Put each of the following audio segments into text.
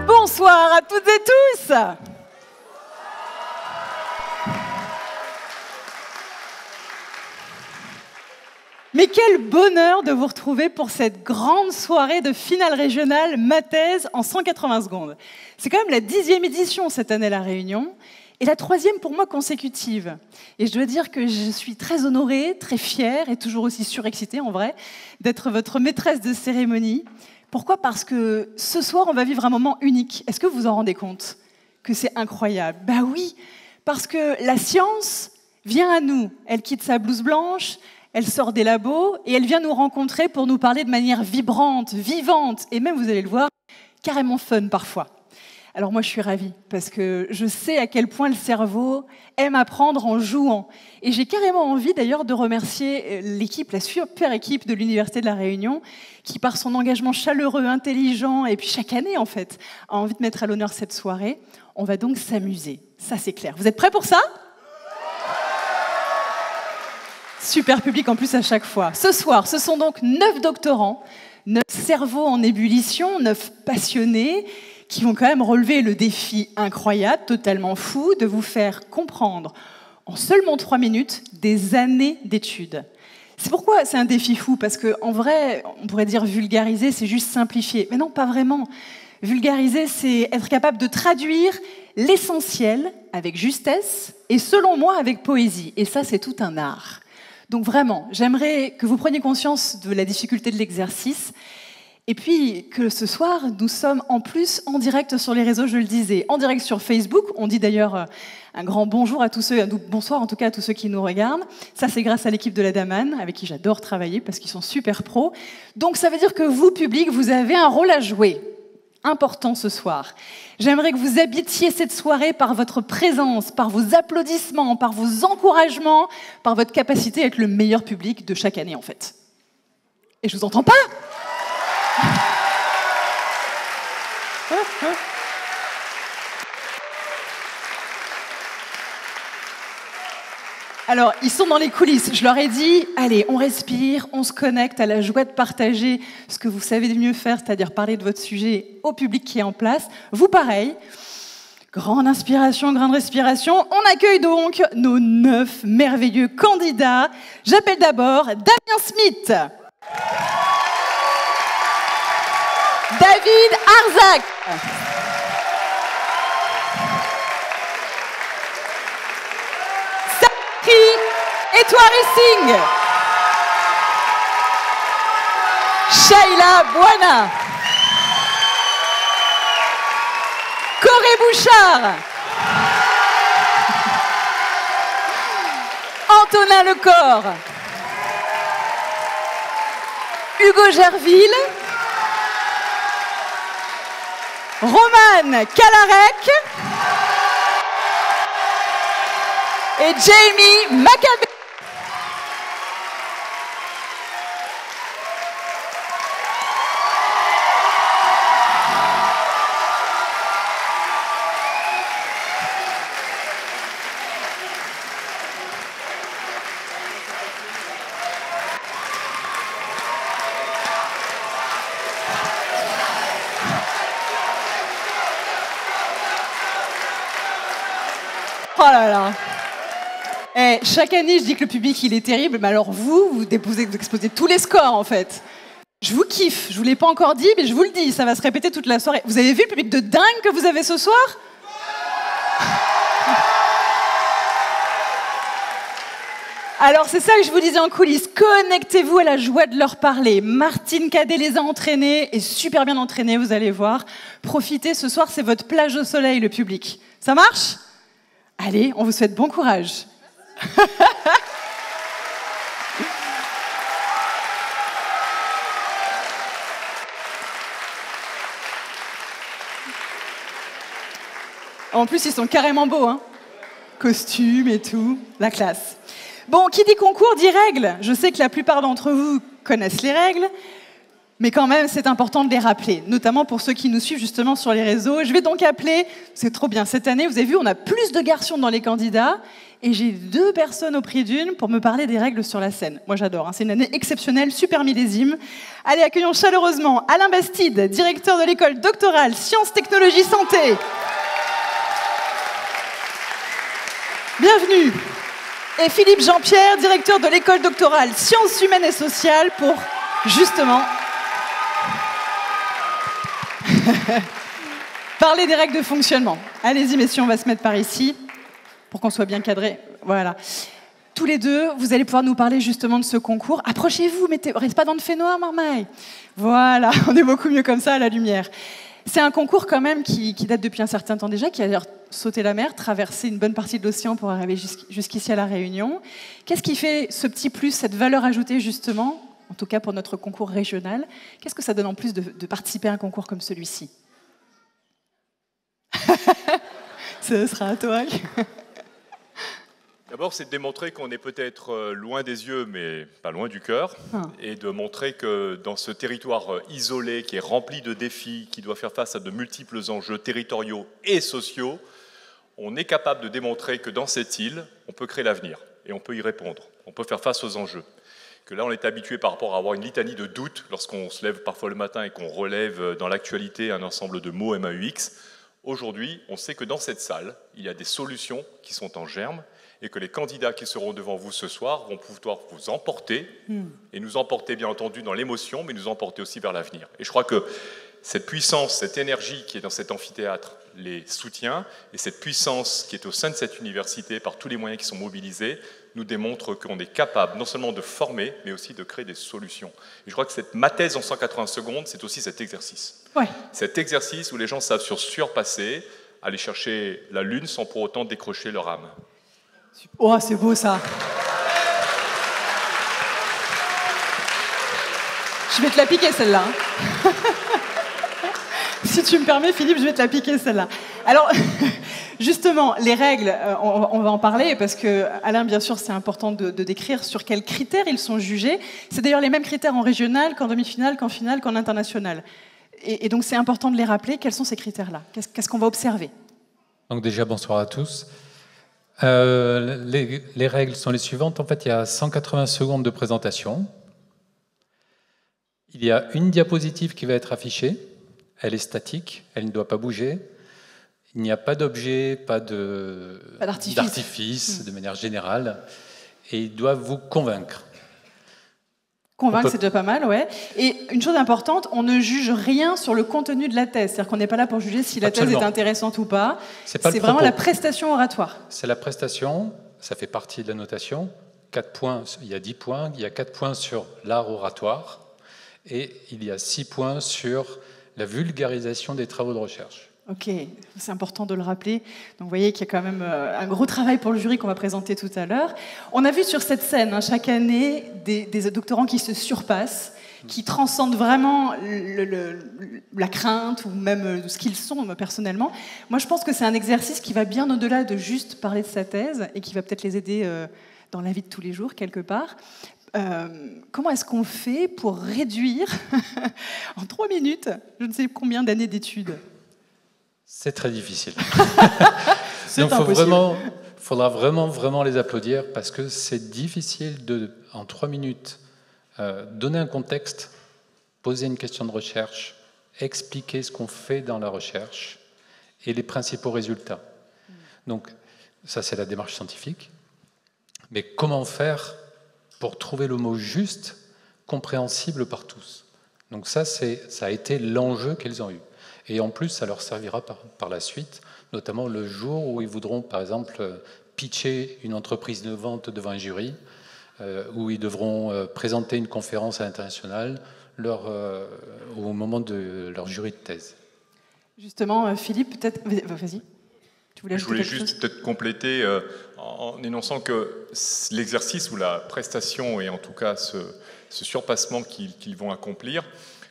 Bonsoir à toutes et tous. Mais quel bonheur de vous retrouver pour cette grande soirée de finale régionale Mathèse en 180 secondes. C'est quand même la 10e édition cette année à La Réunion et la 3e pour moi consécutive. Et je dois dire que je suis très honorée, très fière et toujours aussi surexcitée en vrai d'être votre maîtresse de cérémonie. Pourquoi ? Parce que ce soir, on va vivre un moment unique. Est-ce que vous vous en rendez compte que c'est incroyable ? Ben oui, parce que la science vient à nous. Elle quitte sa blouse blanche, elle sort des labos et elle vient nous rencontrer pour nous parler de manière vibrante, vivante et même, vous allez le voir, carrément fun parfois. Alors moi, je suis ravie parce que je sais à quel point le cerveau aime apprendre en jouant. Et j'ai carrément envie d'ailleurs de remercier l'équipe, la super équipe de l'Université de La Réunion qui, par son engagement chaleureux, intelligent et puis chaque année en fait, a envie de mettre à l'honneur cette soirée. On va donc s'amuser, ça c'est clair. Vous êtes prêts pour ça ? Super public en plus à chaque fois. Ce soir, ce sont donc 9 doctorants, 9 cerveaux en ébullition, 9 passionnés qui vont quand même relever le défi incroyable, totalement fou, de vous faire comprendre en seulement 3 minutes des années d'études. C'est pourquoi c'est un défi fou, parce qu'en vrai, on pourrait dire vulgariser, c'est juste simplifier. Mais non, pas vraiment. Vulgariser, c'est être capable de traduire l'essentiel avec justesse et selon moi avec poésie. Et ça, c'est tout un art. Donc vraiment, j'aimerais que vous preniez conscience de la difficulté de l'exercice. Et puis que ce soir, nous sommes en plus en direct sur les réseaux, je le disais, en direct sur Facebook. On dit d'ailleurs un grand bonjour à tous ceux, bonsoir en tout cas à tous ceux qui nous regardent. Ça, c'est grâce à l'équipe de la Daman, avec qui j'adore travailler parce qu'ils sont super pros. Donc ça veut dire que vous, public, vous avez un rôle à jouer. Important ce soir. J'aimerais que vous habitiez cette soirée par votre présence, par vos applaudissements, par vos encouragements, par votre capacité à être le meilleur public de chaque année en fait. Et je vous entends pas ? Alors, ils sont dans les coulisses. Je leur ai dit, allez, on respire, on se connecte à la joie de partager ce que vous savez de mieux faire, c'est-à-dire parler de votre sujet au public qui est en place. Vous, pareil. Grande inspiration, grande respiration. On accueille donc nos 9 merveilleux candidats. J'appelle d'abord Damien Smith. David Arzac. Sakri Etouari-Singh. Sheila Bouana. Corée Bouchard. Antonin Lecor. Hugo Gerville. Romane Kalarek et Jamie Maccabé. Oh là là. Chaque année, je dis que le public, il est terrible, mais alors vous exposez tous les scores, en fait. Je vous kiffe. Je vous l'ai pas encore dit, mais je vous le dis, ça va se répéter toute la soirée. Vous avez vu le public de dingue que vous avez ce soir ? Alors, c'est ça que je vous disais en coulisses. Connectez-vous à la joie de leur parler. Martine Cadet les a entraînés, et super bien entraînés, vous allez voir. Profitez, ce soir, c'est votre plage au soleil, le public. Ça marche? Allez, on vous souhaite bon courage. En plus, ils sont carrément beaux, hein. Costumes et tout, la classe. Bon, qui dit concours dit règles. Je sais que la plupart d'entre vous connaissent les règles, mais quand même, c'est important de les rappeler, notamment pour ceux qui nous suivent justement sur les réseaux. Je vais donc appeler, c'est trop bien, cette année, vous avez vu, on a plus de garçons dans les candidats, et j'ai 2 personnes au prix d'une pour me parler des règles sur la scène. Moi, j'adore, hein. C'est une année exceptionnelle, super millésime. Allez, accueillons chaleureusement Alain Bastide, directeur de l'école doctorale Sciences, Technologies, Santé. Bienvenue. Et Philippe Jean-Pierre, directeur de l'école doctorale Sciences humaines et sociales, pour justement parler des règles de fonctionnement. Allez-y, messieurs, on va se mettre par ici pour qu'on soit bien cadré. Voilà. Tous les deux, vous allez pouvoir nous parler justement de ce concours. Approchez-vous, restez pas dans le fait noir, Marmaille. Voilà, on est beaucoup mieux comme ça à la lumière. C'est un concours quand même qui date depuis un certain temps déjà, qui a d'ailleurs sauté la mer, traversé une bonne partie de l'océan pour arriver jusqu'ici à La Réunion. Qu'est-ce qui fait ce petit plus, cette valeur ajoutée justement, en tout cas pour notre concours régional? Qu'est-ce que ça donne en plus de participer à un concours comme celui-ci? Ce sera à toi. D'abord, c'est de démontrer qu'on est peut-être loin des yeux, mais pas loin du cœur, et de montrer que dans ce territoire isolé, qui est rempli de défis, qui doit faire face à de multiples enjeux territoriaux et sociaux, on est capable de démontrer que dans cette île, on peut créer l'avenir, et on peut y répondre, on peut faire face aux enjeux. Que là, on est habitué par rapport à avoir une litanie de doutes, lorsqu'on se lève parfois le matin et qu'on relève dans l'actualité un ensemble de mots MAUX. Aujourd'hui, on sait que dans cette salle, il y a des solutions qui sont en germe, et que les candidats qui seront devant vous ce soir vont pouvoir vous emporter, et nous emporter bien entendu dans l'émotion, mais nous emporter aussi vers l'avenir. Et je crois que cette puissance, cette énergie qui est dans cet amphithéâtre les soutient, et cette puissance qui est au sein de cette université par tous les moyens qui sont mobilisés, nous démontre qu'on est capable non seulement de former, mais aussi de créer des solutions. Et je crois que ma thèse en 180 secondes, c'est aussi cet exercice. Ouais. Cet exercice où les gens savent surpasser, aller chercher la lune sans pour autant décrocher leur âme. Oh, c'est beau ça. Je vais te la piquer celle-là. Si tu me permets, Philippe, je vais te la piquer celle-là. Alors, justement, les règles, on va en parler parce que, Alain, bien sûr, c'est important de décrire sur quels critères ils sont jugés. C'est d'ailleurs les mêmes critères en régional qu'en demi-finale, qu'en finale, qu'en international. Et donc, c'est important de les rappeler. Quels sont ces critères-là? Qu'est-ce qu'on va observer? Donc déjà, bonsoir à tous. Les règles sont les suivantes. En fait, il y a 180 secondes de présentation. Il y a une diapositive qui va être affichée. Elle est statique, elle ne doit pas bouger. Il n'y a pas d'objet, pas d'artifice de manière générale. Et ils doivent vous convaincre. Convaincre, c'est déjà pas mal, ouais. Et une chose importante, on ne juge rien sur le contenu de la thèse. C'est-à-dire qu'on n'est pas là pour juger si la thèse est intéressante ou pas. C'est vraiment la prestation oratoire. C'est la prestation, ça fait partie de la notation. 4 points, il y a 10 points, il y a 4 points sur l'art oratoire et il y a 6 points sur la vulgarisation des travaux de recherche. Ok, c'est important de le rappeler. Donc vous voyez qu'il y a quand même un gros travail pour le jury qu'on va présenter tout à l'heure. On a vu sur cette scène, chaque année, des doctorants qui se surpassent, qui transcendent vraiment la crainte ou même ce qu'ils sont personnellement. Moi, je pense que c'est un exercice qui va bien au-delà de juste parler de sa thèse et qui va peut-être les aider dans la vie de tous les jours, quelque part. Comment est-ce qu'on fait pour réduire en 3 minutes, je ne sais combien d'années d'études? C'est très difficile. Donc, il faudra vraiment les applaudir parce que c'est difficile de, en 3 minutes, donner un contexte, poser une question de recherche, expliquer ce qu'on fait dans la recherche et les principaux résultats. Donc, ça, c'est la démarche scientifique. Mais comment faire pour trouver le mot juste, compréhensible par tous? Donc ça a été l'enjeu qu'ils ont eu. Et en plus, ça leur servira par la suite, notamment le jour où ils voudront, par exemple, pitcher une entreprise innovante devant un jury. où ils devront présenter une conférence à l'international au moment de leur jury de thèse. Justement, Philippe, peut-être... Vas-y. Je voulais juste peut-être compléter en énonçant que l'exercice ou la prestation, et en tout cas ce surpassement qu'ils vont accomplir,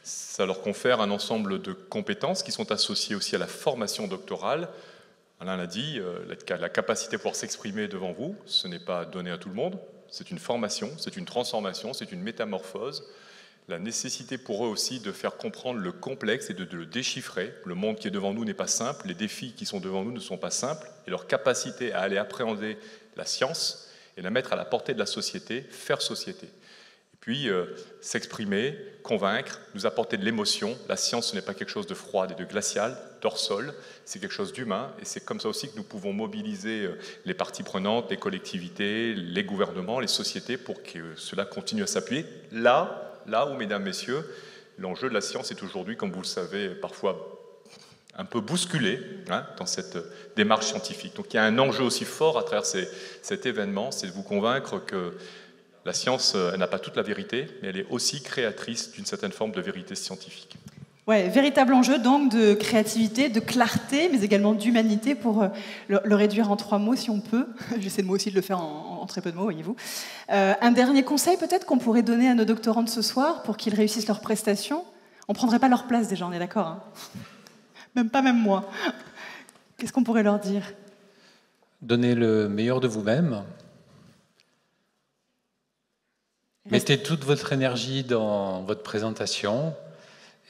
ça leur confère un ensemble de compétences qui sont associées aussi à la formation doctorale. Alain l'a dit, la capacité de pouvoir s'exprimer devant vous, ce n'est pas donné à tout le monde, c'est une formation, c'est une transformation, c'est une métamorphose. La nécessité pour eux aussi de faire comprendre le complexe et de le déchiffrer. Le monde qui est devant nous n'est pas simple, les défis qui sont devant nous ne sont pas simples, et leur capacité à aller appréhender la science et la mettre à la portée de la société, faire société. Et puis s'exprimer, convaincre, nous apporter de l'émotion. La science, ce n'est pas quelque chose de froid et de glacial, d'hors sol, c'est quelque chose d'humain, et c'est comme ça aussi que nous pouvons mobiliser les parties prenantes, les collectivités, les gouvernements, les sociétés, pour que cela continue à s'appuyer là où, mesdames, messieurs, l'enjeu de la science est aujourd'hui, comme vous le savez, parfois un peu bousculé dans cette démarche scientifique. Donc il y a un enjeu aussi fort à travers cet événement, c'est de vous convaincre que la science, elle n'a pas toute la vérité, mais elle est aussi créatrice d'une certaine forme de vérité scientifique. Ouais, véritable enjeu donc de créativité, de clarté, mais également d'humanité pour le réduire en 3 mots si on peut. J'essaie de moi aussi de le faire en très peu de mots, voyez-vous. Un dernier conseil peut-être qu'on pourrait donner à nos doctorants de ce soir pour qu'ils réussissent leur prestation. On ne prendrait pas leur place déjà, on est d'accord hein. Même moi. Qu'est-ce qu'on pourrait leur dire? Donnez le meilleur de vous-même. Mettez toute votre énergie dans votre présentation.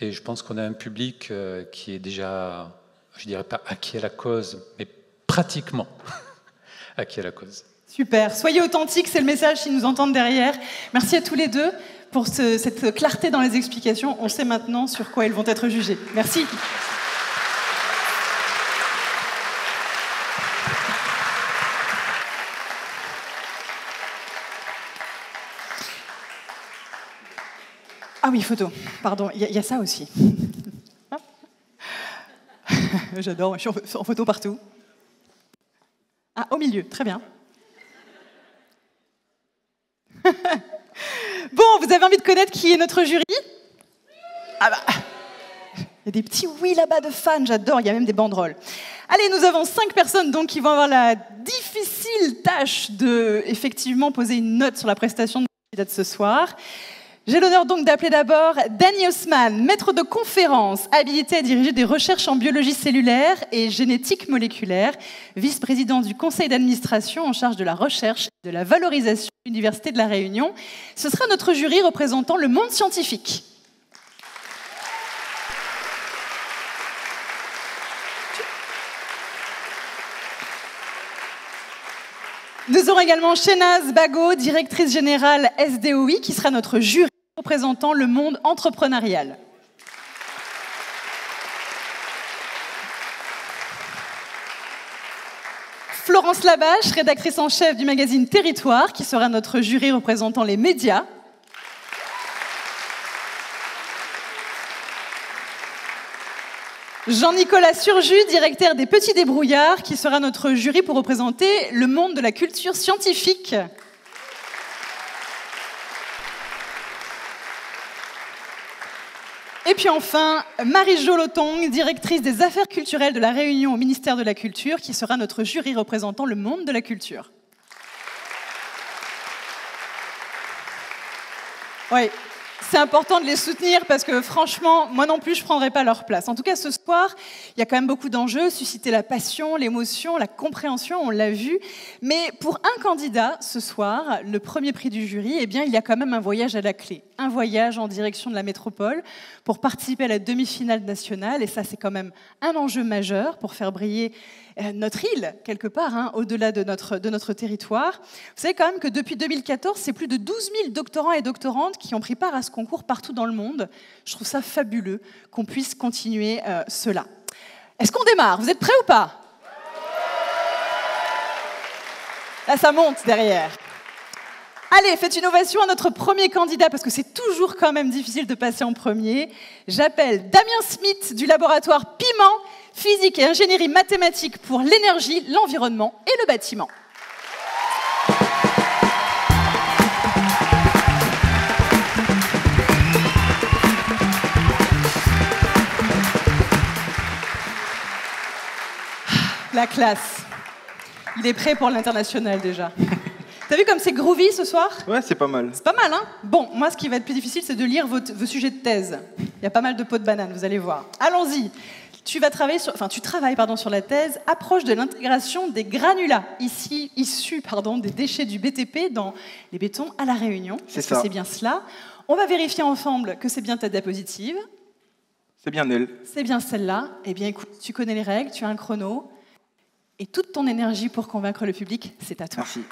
Et je pense qu'on a un public qui est déjà, je dirais pas acquis à la cause, mais pratiquement acquis à la cause. Super. Soyez authentiques, c'est le message s'ils nous entendent derrière. Merci à tous les deux pour cette clarté dans les explications. On sait maintenant sur quoi ils vont être jugés. Merci. Ah oui, photo. Pardon, il y a ça aussi. J'adore, je suis en photo partout. Ah, au milieu, très bien. Bon, vous avez envie de connaître qui est notre jury? Ah bah, il y a des petits oui là-bas de fans, j'adore, il y a même des banderoles. Allez, nous avons 5 personnes donc qui vont avoir la difficile tâche de effectivement poser une note sur la prestation de notre candidat de ce soir. J'ai l'honneur donc d'appeler d'abord Danny Haussmann, maître de conférence, habilité à diriger des recherches en biologie cellulaire et génétique moléculaire, vice-président du conseil d'administration en charge de la recherche et de la valorisation de l'Université de La Réunion. Ce sera notre jury représentant le monde scientifique. Nous aurons également Shehnaz Bago, directrice générale SDOI, qui sera notre jury représentant le monde entrepreneurial. Florence Labache, rédactrice en chef du magazine Territoire, qui sera notre jury représentant les médias. Jean-Nicolas Surjus, directeur des Petits Débrouillards, qui sera notre jury pour représenter le monde de la culture scientifique. Et puis enfin, Marie-Jo Lotong, directrice des affaires culturelles de La Réunion au ministère de la Culture, qui sera notre jury représentant le monde de la culture. Oui. C'est important de les soutenir parce que franchement, moi non plus, je ne prendrai pas leur place. En tout cas, ce soir, il y a quand même beaucoup d'enjeux, susciter la passion, l'émotion, la compréhension, on l'a vu. Mais pour un candidat, ce soir, le premier prix du jury, eh bien, il y a quand même un voyage à la clé. Un voyage en direction de la métropole pour participer à la demi-finale nationale. Et ça, c'est quand même un enjeu majeur pour faire briller notre île, quelque part, hein, au-delà de notre territoire. Vous savez quand même que depuis 2014, c'est plus de 12 000 doctorants et doctorantes qui ont pris part à ce concours partout dans le monde. Je trouve ça fabuleux qu'on puisse continuer cela. Est-ce qu'on démarre? Vous êtes prêts ou pas? Là, ça monte derrière. Allez, faites une ovation à notre premier candidat, parce que c'est toujours quand même difficile de passer en premier. J'appelle Damien Smith du laboratoire Piment, physique et ingénierie mathématique pour l'énergie, l'environnement et le bâtiment. La classe. Il est prêt pour l'international déjà. T'as vu comme c'est groovy ce soir? Ouais, c'est pas mal. C'est pas mal, hein? Bon, moi, ce qui va être plus difficile, c'est de lire vos sujets de thèse. Il y a pas mal de pots de banane, vous allez voir. Allons-y. Tu travailles sur la thèse approche de l'intégration des granulats, issus des déchets du BTP dans les bétons à La Réunion. C'est ça. C'est bien cela. On va vérifier ensemble que c'est bien ta diapositive. C'est bien elle. C'est bien celle-là. Eh bien, écoute, tu connais les règles, tu as un chrono. Et toute ton énergie pour convaincre le public, c'est à toi. Merci.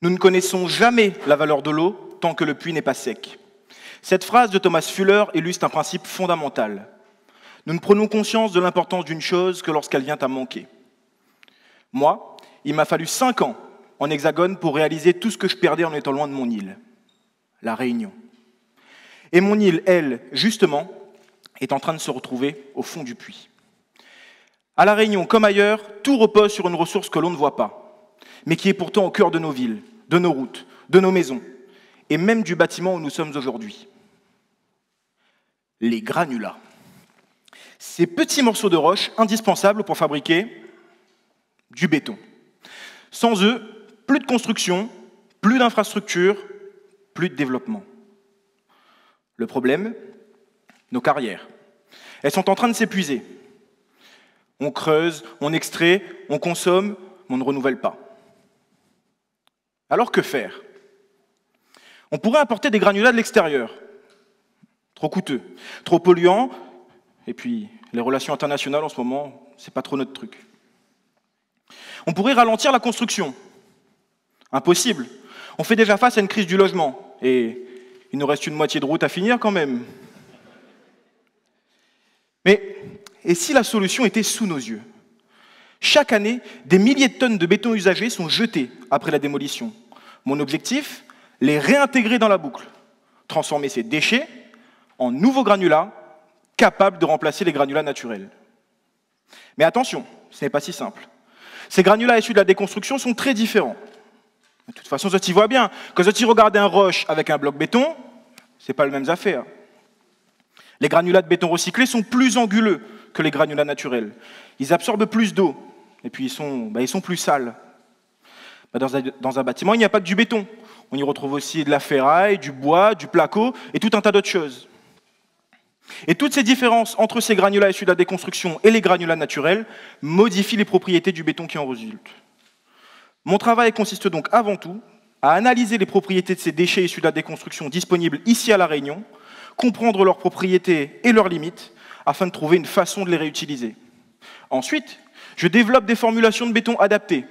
Nous ne connaissons jamais la valeur de l'eau tant que le puits n'est pas sec. Cette phrase de Thomas Fuller illustre un principe fondamental. Nous ne prenons conscience de l'importance d'une chose que lorsqu'elle vient à manquer. Moi, il m'a fallu 5 ans en Hexagone pour réaliser tout ce que je perdais en étant loin de mon île, La Réunion. Et mon île, elle, justement, est en train de se retrouver au fond du puits. À La Réunion, comme ailleurs, tout repose sur une ressource que l'on ne voit pas, mais qui est pourtant au cœur de nos villes, de nos routes, de nos maisons, et même du bâtiment où nous sommes aujourd'hui. Les granulats. Ces petits morceaux de roche indispensables pour fabriquer du béton. Sans eux, plus de construction, plus d'infrastructures, plus de développement. Le problème, nos carrières. Elles sont en train de s'épuiser. On creuse, on extrait, on consomme, mais on ne renouvelle pas. Alors que faire? On pourrait importer des granulats de l'extérieur. Trop coûteux, trop polluant, et puis les relations internationales en ce moment, c'est pas trop notre truc. On pourrait ralentir la construction. Impossible. On fait déjà face à une crise du logement, et il nous reste une moitié de route à finir quand même. Mais, et si la solution était sous nos yeux? Chaque année, des milliers de tonnes de béton usagé sont jetées après la démolition. Mon objectif, les réintégrer dans la boucle, transformer ces déchets en nouveaux granulats capables de remplacer les granulats naturels. Mais attention, ce n'est pas si simple. Ces granulats issus de la déconstruction sont très différents. De toute façon, ça t'y voit bien. Quand tu regardes un roche avec un bloc béton, c'est pas les mêmes affaires. Les granulats de béton recyclés sont plus anguleux que les granulats naturels. Ils absorbent plus d'eau, et puis ils sont plus sales. Dans un bâtiment, il n'y a pas que du béton. On y retrouve aussi de la ferraille, du bois, du placo, et tout un tas d'autres choses. Et toutes ces différences entre ces granulats issus de la déconstruction et les granulats naturels modifient les propriétés du béton qui en résultent. Mon travail consiste donc avant tout à analyser les propriétés de ces déchets issus de la déconstruction disponibles ici à La Réunion, comprendre leurs propriétés et leurs limites, afin de trouver une façon de les réutiliser. Ensuite, je développe des formulations de béton adaptées,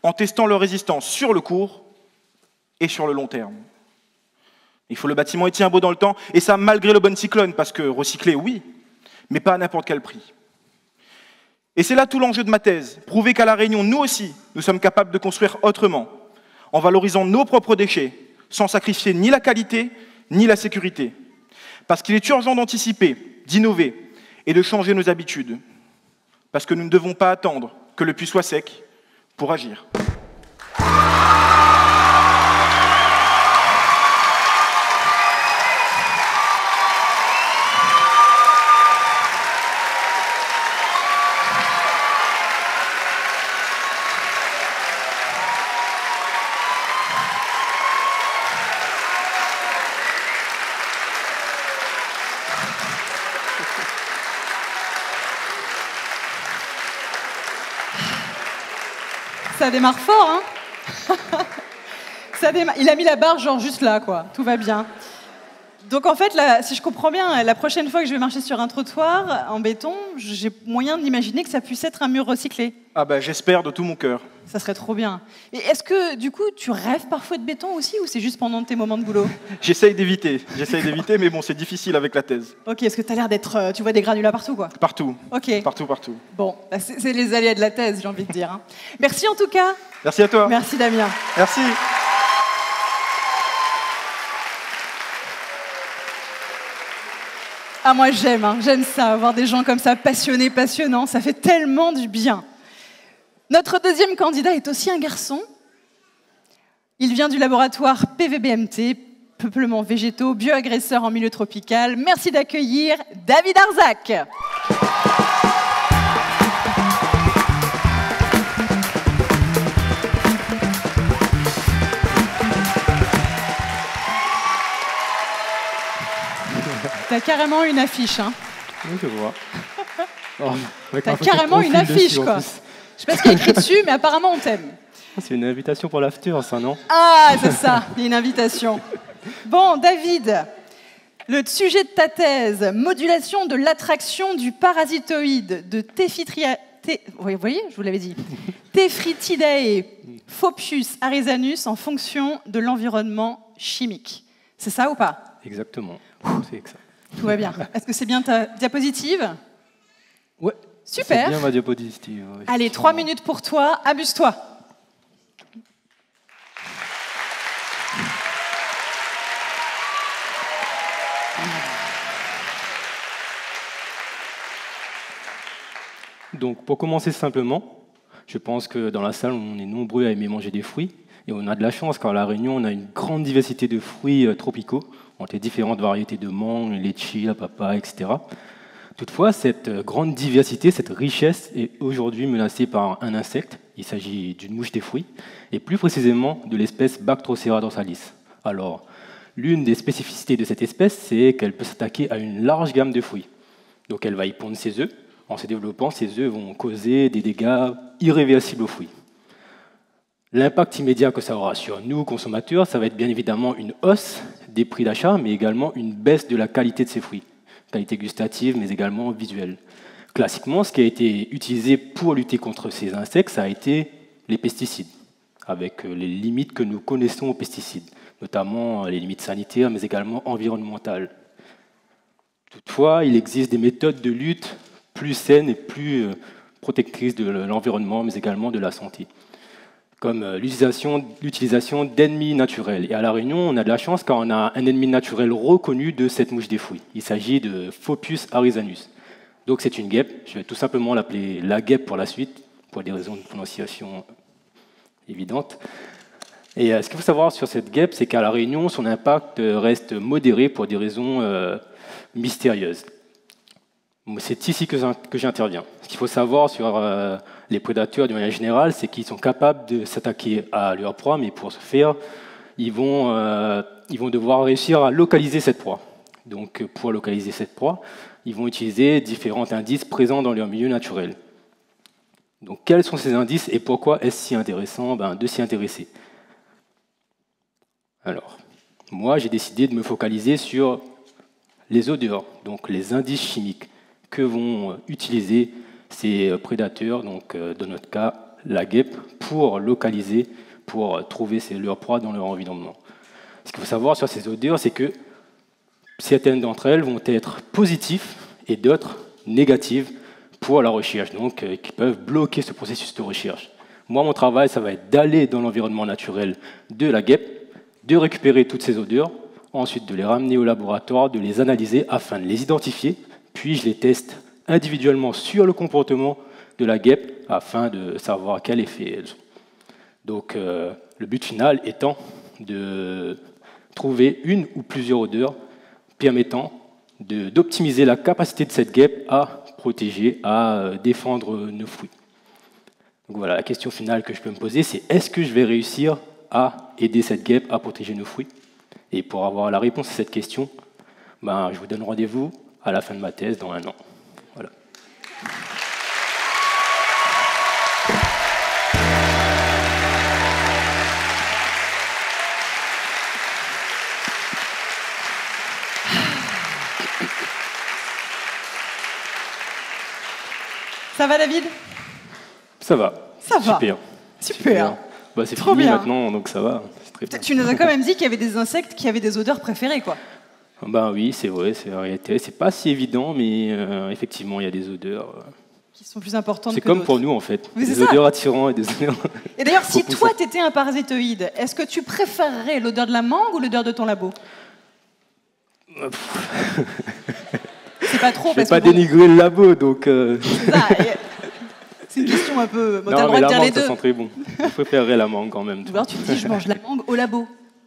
en testant leur résistance sur le court et sur le long terme. Il faut le bâtiment il tient beau dans le temps, et ça malgré le bon cyclone, parce que recycler, oui, mais pas à n'importe quel prix. Et c'est là tout l'enjeu de ma thèse, prouver qu'à La Réunion, nous aussi, nous sommes capables de construire autrement, en valorisant nos propres déchets, sans sacrifier ni la qualité, ni la sécurité. Parce qu'il est urgent d'anticiper, d'innover et de changer nos habitudes. Parce que nous ne devons pas attendre que le puits soit sec pour agir. Ça démarre fort, hein. Il a mis la barre genre juste là, quoi. Tout va bien. Donc en fait, là, si je comprends bien, la prochaine fois que je vais marcher sur un trottoir en béton, j'ai moyen d'imaginer que ça puisse être un mur recyclé. Ah bah j'espère de tout mon cœur. Ça serait trop bien. Et est-ce que, du coup, tu rêves parfois de béton aussi, ou c'est juste pendant tes moments de boulot? J'essaye d'éviter, mais bon, c'est difficile avec la thèse. Ok, est-ce que tu as l'air d'être... tu vois des granulats partout, quoi? Partout. Ok. Partout. Bon, bah, c'est les aléas de la thèse, j'ai envie de dire. Hein. Merci en tout cas. Merci à toi. Merci Damien. Merci. Ah, moi j'aime ça, avoir des gens comme ça, passionnés, passionnants, ça fait tellement du bien. Notre deuxième candidat est aussi un garçon. Il vient du laboratoire PVBMT, peuplement végétaux, bioagresseurs en milieu tropical. Merci d'accueillir David Arzac. T'as carrément une affiche, hein. Oui, je vois. T'as carrément une affiche, quoi. Je sais pas ce qu'il y a écrit dessus, mais apparemment on t'aime. C'est une invitation pour l'after, ça, non? Ah, c'est ça, il y a une invitation. Bon, David, le sujet de ta thèse, modulation de l'attraction du parasitoïde de vous voyez, je vous l'avais dit. Tephritidae Phopius arisanus en fonction de l'environnement chimique. C'est ça ou pas? Exactement, c'est ça. Tout va bien. Est-ce que c'est bien ta diapositive? Ouais. Super. C'est bien ma diapositive. Ouais. Allez, 3 minutes pour toi, amuse-toi. Donc, pour commencer simplement, je pense que dans la salle, on est nombreux à aimer manger des fruits. Et on a de la chance, car à La Réunion, on a une grande diversité de fruits tropicaux, entre les différentes variétés de mangue, les litchis, la papaye, etc. Toutefois, cette grande diversité, cette richesse est aujourd'hui menacée par un insecte. Il s'agit d'une mouche des fruits, et plus précisément de l'espèce Bactrocera dorsalis. Alors, l'une des spécificités de cette espèce, c'est qu'elle peut s'attaquer à une large gamme de fruits. Donc elle va y pondre ses œufs. En se développant, ces œufs vont causer des dégâts irréversibles aux fruits. L'impact immédiat que ça aura sur nous, consommateurs, ça va être bien évidemment une hausse des prix d'achat, mais également une baisse de la qualité de ces fruits. Qualité gustative, mais également visuelle. Classiquement, ce qui a été utilisé pour lutter contre ces insectes, ça a été les pesticides, avec les limites que nous connaissons aux pesticides, notamment les limites sanitaires, mais également environnementales. Toutefois, il existe des méthodes de lutte plus saines et plus protectrices de l'environnement, mais également de la santé, comme l'utilisation d'ennemis naturels. Et à La Réunion, on a de la chance car on a un ennemi naturel reconnu de cette mouche des fruits. Il s'agit de Phopius arisanus. Donc c'est une guêpe, je vais tout simplement l'appeler la guêpe pour la suite, pour des raisons de prononciation évidentes. Et ce qu'il faut savoir sur cette guêpe, c'est qu'à La Réunion, son impact reste modéré pour des raisons mystérieuses. C'est ici que j'interviens. Ce qu'il faut savoir sur les prédateurs de manière générale, c'est qu'ils sont capables de s'attaquer à leur proie, mais pour ce faire, ils vont devoir réussir à localiser cette proie. Donc pour localiser cette proie, ils vont utiliser différents indices présents dans leur milieu naturel. Donc quels sont ces indices et pourquoi est-ce si intéressant de s'y intéresser? Alors, moi j'ai décidé de me focaliser sur les odeurs, donc les indices chimiques que vont utiliser ces prédateurs, donc dans notre cas la guêpe, pour localiser, pour trouver leur proie dans leur environnement. Ce qu'il faut savoir sur ces odeurs, c'est que certaines d'entre elles vont être positives et d'autres négatives pour la recherche, donc qui peuvent bloquer ce processus de recherche. Moi, mon travail, ça va être d'aller dans l'environnement naturel de la guêpe, de récupérer toutes ces odeurs, ensuite de les ramener au laboratoire, de les analyser afin de les identifier, puis je les teste individuellement sur le comportement de la guêpe afin de savoir quel effet elles ont. Donc le but final étant de trouver une ou plusieurs odeurs permettant d'optimiser la capacité de cette guêpe à protéger, à défendre nos fruits. Donc voilà, la question finale que je peux me poser, c'est est-ce que je vais réussir à aider cette guêpe à protéger nos fruits? Et pour avoir la réponse à cette question, je vous donne rendez-vous à la fin de ma thèse dans 1 an. Voilà. Ça va, David? Ça va. Ça va. Super. Super. C'est trop fini bien maintenant, donc ça va. Très bien. Tu nous as quand même dit qu'il y avait des insectes qui avaient des odeurs préférées, quoi. Oui, c'est vrai, c'est en réalité. C'est pas si évident, mais effectivement, il y a des odeurs. Qui sont plus importantes que d'autres. C'est comme d'autres. pour nous, en fait. Oui, des odeurs attirantes et des odeurs... Et d'ailleurs, si toi, tu étais un parasitoïde, est-ce que tu préférerais l'odeur de la mangue ou l'odeur de ton labo? C'est pas trop, je vais pas dénigrer le labo, donc... C'est une question question un peu... Bon, non, t'as le droit de dire les ça deux. sent très bon. Je préférerais la mangue quand même. Alors tu te dis, je mange la mangue au labo.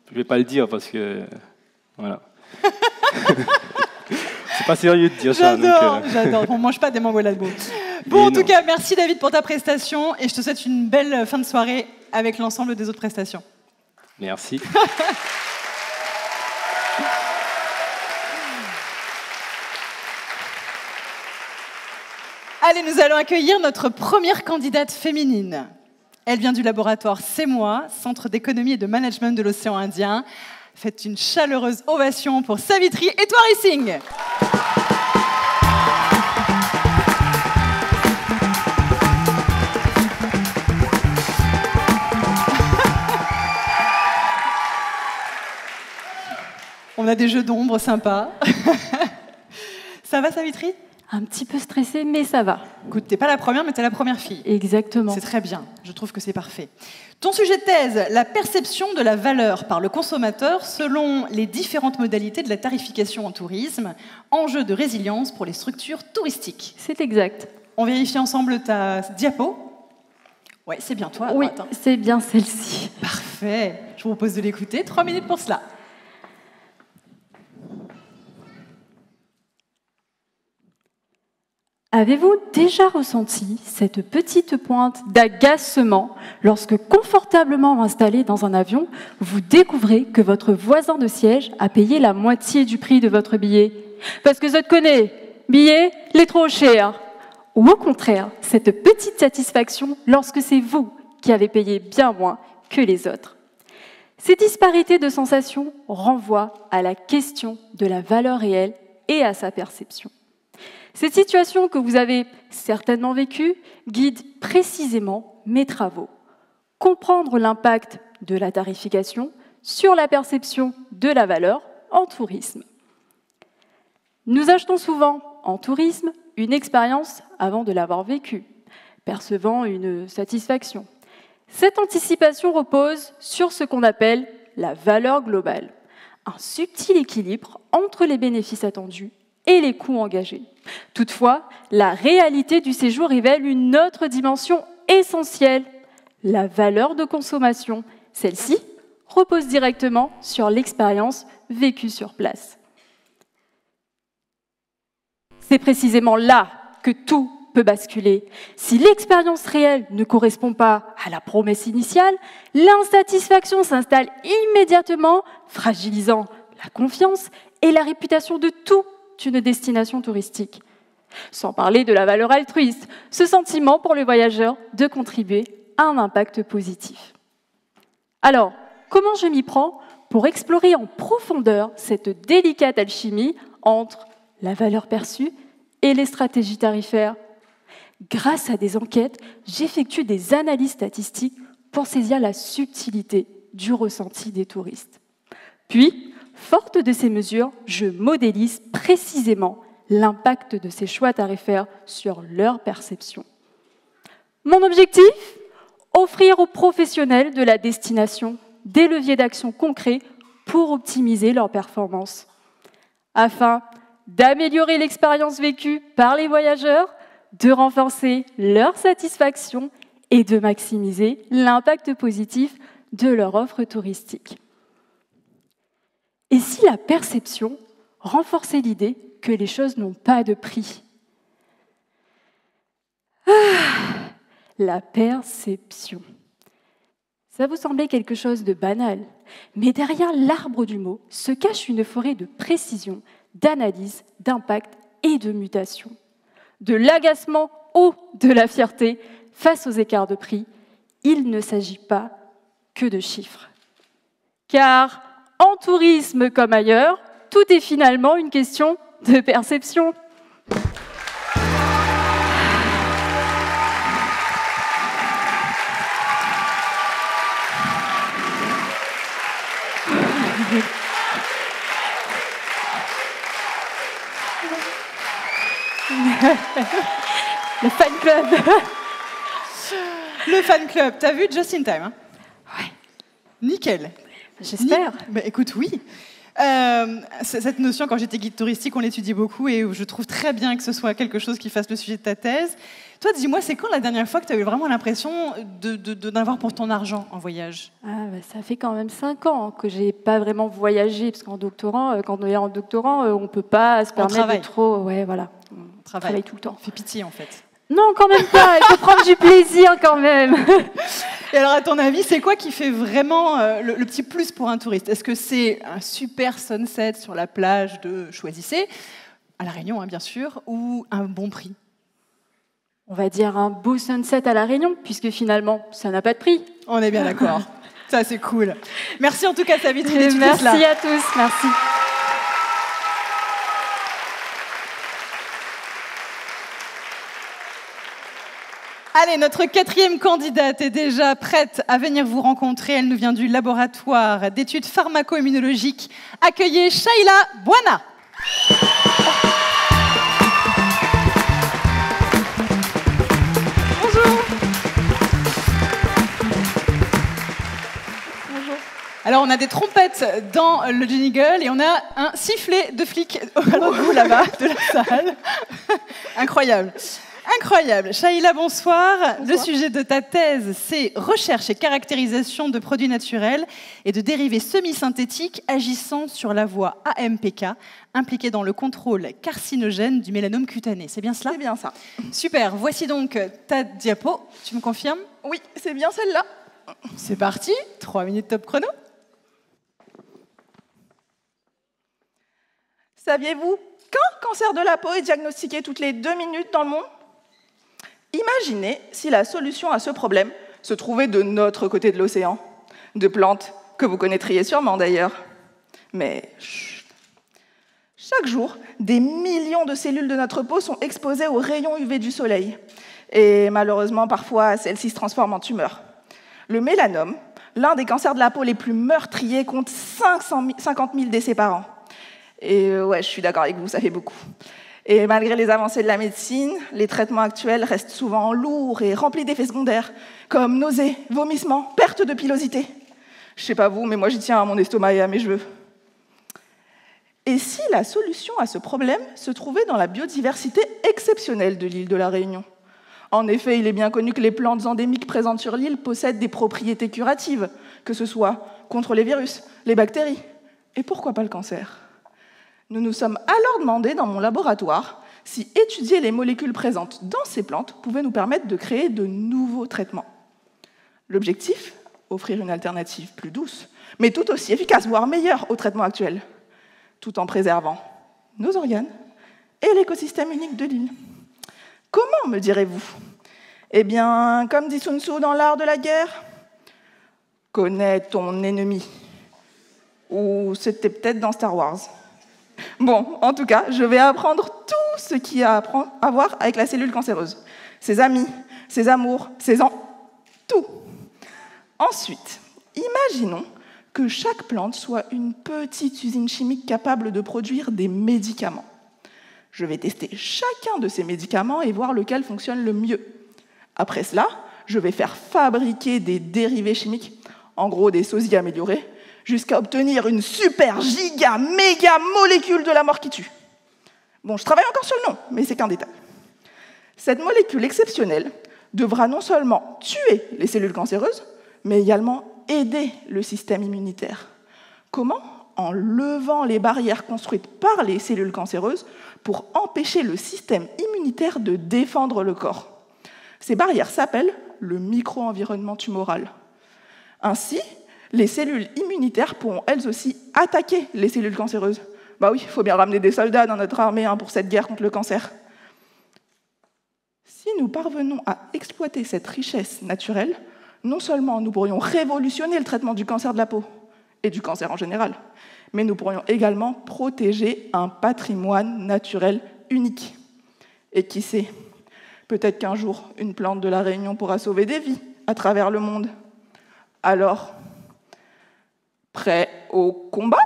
Je vais pas le dire parce que... Voilà. C'est pas sérieux de dire ça. J'adore. On mange pas des mangues au labo. Bon, en tout cas, merci David pour ta prestation et je te souhaite une belle fin de soirée avec l'ensemble des autres prestations. Merci. Allez, nous allons accueillir notre première candidate féminine. Elle vient du laboratoire C'est moi, Centre d'économie et de management de l'océan Indien. Faites une chaleureuse ovation pour Savitri Etwari-Singh. On a des jeux d'ombre sympas. Ça va, Savitri ? Un petit peu stressée, mais ça va. Écoute, t'es pas la première, mais t'es la première fille. Exactement. C'est très bien, je trouve que c'est parfait. Ton sujet de thèse, la perception de la valeur par le consommateur selon les différentes modalités de la tarification en tourisme, enjeu de résilience pour les structures touristiques. C'est exact. On vérifie ensemble ta diapo. Ouais, c'est bien toi. Oui, droite, hein. c'est bien celle-ci. Parfait. Je vous propose de l'écouter. 3 minutes pour cela. Avez-vous déjà ressenti cette petite pointe d'agacement lorsque, confortablement installé dans un avion, vous découvrez que votre voisin de siège a payé la moitié du prix de votre billet? Parce que je te connais, billet, il est trop cher. Ou au contraire, cette petite satisfaction lorsque c'est vous qui avez payé bien moins que les autres. Ces disparités de sensations renvoient à la question de la valeur réelle et à sa perception. Cette situation que vous avez certainement vécue guide précisément mes travaux. Comprendre l'impact de la tarification sur la perception de la valeur en tourisme. Nous achetons souvent en tourisme une expérience avant de l'avoir vécue, percevant une satisfaction. Cette anticipation repose sur ce qu'on appelle la valeur globale, un subtil équilibre entre les bénéfices attendus et les coûts engagés. Toutefois, la réalité du séjour révèle une autre dimension essentielle, la valeur de consommation. Celle-ci repose directement sur l'expérience vécue sur place. C'est précisément là que tout peut basculer. Si l'expérience réelle ne correspond pas à la promesse initiale, l'insatisfaction s'installe immédiatement, fragilisant la confiance et la réputation de toute une destination touristique. Sans parler de la valeur altruiste, ce sentiment pour le voyageur de contribuer à un impact positif. Alors, comment je m'y prends pour explorer en profondeur cette délicate alchimie entre la valeur perçue et les stratégies tarifaires? Grâce à des enquêtes, j'effectue des analyses statistiques pour saisir la subtilité du ressenti des touristes. Puis, forte de ces mesures, je modélise précisément l'impact de ces choix tarifaires sur leur perception. Mon objectif ? Offrir aux professionnels de la destination des leviers d'action concrets pour optimiser leur performance, afin d'améliorer l'expérience vécue par les voyageurs, de renforcer leur satisfaction et de maximiser l'impact positif de leur offre touristique. Et si la perception renforçait l'idée que les choses n'ont pas de prix? La perception. Ça vous semblait quelque chose de banal, mais derrière l'arbre du mot se cache une forêt de précision, d'analyse, d'impact et de mutation. De l'agacement ou de la fierté face aux écarts de prix, il ne s'agit pas que de chiffres. Car en tourisme comme ailleurs, tout est finalement une question de perception. Le fan club. Le fan club, t'as vu Just in Time, hein? Ouais. Nickel. J'espère. Bah, écoute, oui. Cette notion, quand j'étais guide touristique, on l'étudie beaucoup et je trouve très bien que ce soit quelque chose qui fasse le sujet de ta thèse. Toi, dis-moi, c'est quand la dernière fois que tu as eu vraiment l'impression d'en avoir pour ton argent en voyage? Ça fait quand même 5 ans que j'ai pas vraiment voyagé, parce qu'en doctorant, quand on est en doctorant, on peut pas se permettre de trop... Ouais, voilà. On travaille tout le temps. On fait pitié, en fait. Non, quand même pas. Il faut prendre du plaisir, quand même. Et alors, à ton avis, c'est quoi qui fait vraiment le petit plus pour un touriste? Est-ce que c'est un super sunset sur la plage de Choisissez, à La Réunion, hein, bien sûr, ou un bon prix? On va dire un beau sunset à La Réunion, puisque finalement, ça n'a pas de prix. On est bien d'accord. Ça, c'est cool. Merci en tout cas, Savitri. Merci à tous. Merci. Allez, notre 4e candidate est déjà prête à venir vous rencontrer. Elle nous vient du laboratoire d'études pharmaco-immunologiques. Accueillez Shaila Bwana. Alors, on a des trompettes dans le jingle et on a un sifflet de flic au bout là-bas de la salle. Incroyable. Incroyable. Shaila, bonsoir. Le sujet de ta thèse, c'est recherche et caractérisation de produits naturels et de dérivés semi-synthétiques agissant sur la voie AMPK, impliquée dans le contrôle carcinogène du mélanome cutané. C'est bien cela? C'est bien ça. Super. Voici donc ta diapo. Tu me confirmes? Oui, c'est bien celle-là. C'est parti. 3 minutes top chrono. Saviez-vous qu'un cancer de la peau est diagnostiqué toutes les 2 minutes dans le monde? Imaginez si la solution à ce problème se trouvait de notre côté de l'océan, de plantes que vous connaîtriez sûrement d'ailleurs. Mais chut. Chaque jour, des millions de cellules de notre peau sont exposées aux rayons UV du soleil. Et malheureusement, parfois, celles-ci se transforment en tumeurs. Le mélanome, l'un des cancers de la peau les plus meurtriers, compte 50 000 décès par an. Et ouais, je suis d'accord avec vous, ça fait beaucoup. Et malgré les avancées de la médecine, les traitements actuels restent souvent lourds et remplis d'effets secondaires, comme nausées, vomissements, perte de pilosité. Je sais pas vous, mais moi j'y tiens à mon estomac et à mes cheveux. Et si la solution à ce problème se trouvait dans la biodiversité exceptionnelle de l'île de la Réunion? En effet, il est bien connu que les plantes endémiques présentes sur l'île possèdent des propriétés curatives, que ce soit contre les virus, les bactéries, et pourquoi pas le cancer? Nous nous sommes alors demandé dans mon laboratoire si étudier les molécules présentes dans ces plantes pouvait nous permettre de créer de nouveaux traitements. L'objectif, offrir une alternative plus douce, mais tout aussi efficace, voire meilleure au traitement actuel, tout en préservant nos organes et l'écosystème unique de l'île. Comment, me direz-vous? Eh bien, comme dit Sun Tzu dans l'art de la guerre, connais ton ennemi. Ou c'était peut-être dans Star Wars. Bon, en tout cas, je vais apprendre tout ce qui a à voir avec la cellule cancéreuse. Ses amis, ses amours, tout. Ensuite, imaginons que chaque plante soit une petite usine chimique capable de produire des médicaments. Je vais tester chacun de ces médicaments et voir lequel fonctionne le mieux. Après cela, je vais faire fabriquer des dérivés chimiques, en gros des sosies améliorés, jusqu'à obtenir une super giga méga molécule de la mort qui tue. Bon, je travaille encore sur le nom, mais c'est qu'un détail. Cette molécule exceptionnelle devra non seulement tuer les cellules cancéreuses, mais également aider le système immunitaire. Comment? En levant les barrières construites par les cellules cancéreuses pour empêcher le système immunitaire de défendre le corps. Ces barrières s'appellent le micro-environnement tumoral. Ainsi, les cellules immunitaires pourront elles aussi attaquer les cellules cancéreuses. Bah oui, il faut bien ramener des soldats dans notre armée pour cette guerre contre le cancer. Si nous parvenons à exploiter cette richesse naturelle, non seulement nous pourrions révolutionner le traitement du cancer de la peau, et du cancer en général, mais nous pourrions également protéger un patrimoine naturel unique. Et qui sait, peut-être qu'un jour, une plante de la Réunion pourra sauver des vies à travers le monde. Alors, prêt au combat?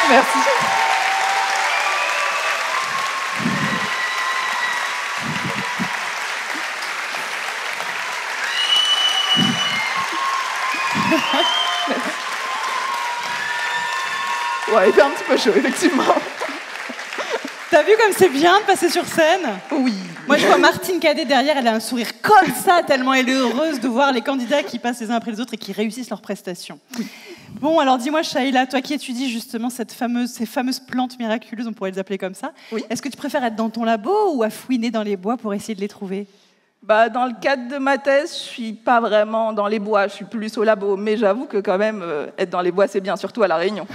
Merci. Ouais, il fait un petit peu chaud, effectivement. T'as vu comme c'est bien de passer sur scène? Oui. Moi, je vois Martine Cadet derrière, elle a un sourire comme ça, tellement elle est heureuse de voir les candidats qui passent les uns après les autres et qui réussissent leurs prestations. Oui. Bon, alors dis-moi, Shaila, toi qui étudies justement ces fameuses plantes miraculeuses, on pourrait les appeler comme ça, oui. Est-ce que tu préfères être dans ton labo ou à fouiner dans les bois pour essayer de les trouver? Dans le cadre de ma thèse, je suis pas vraiment dans les bois, je suis plus au labo. Mais j'avoue que quand même, être dans les bois, c'est bien, surtout à La Réunion.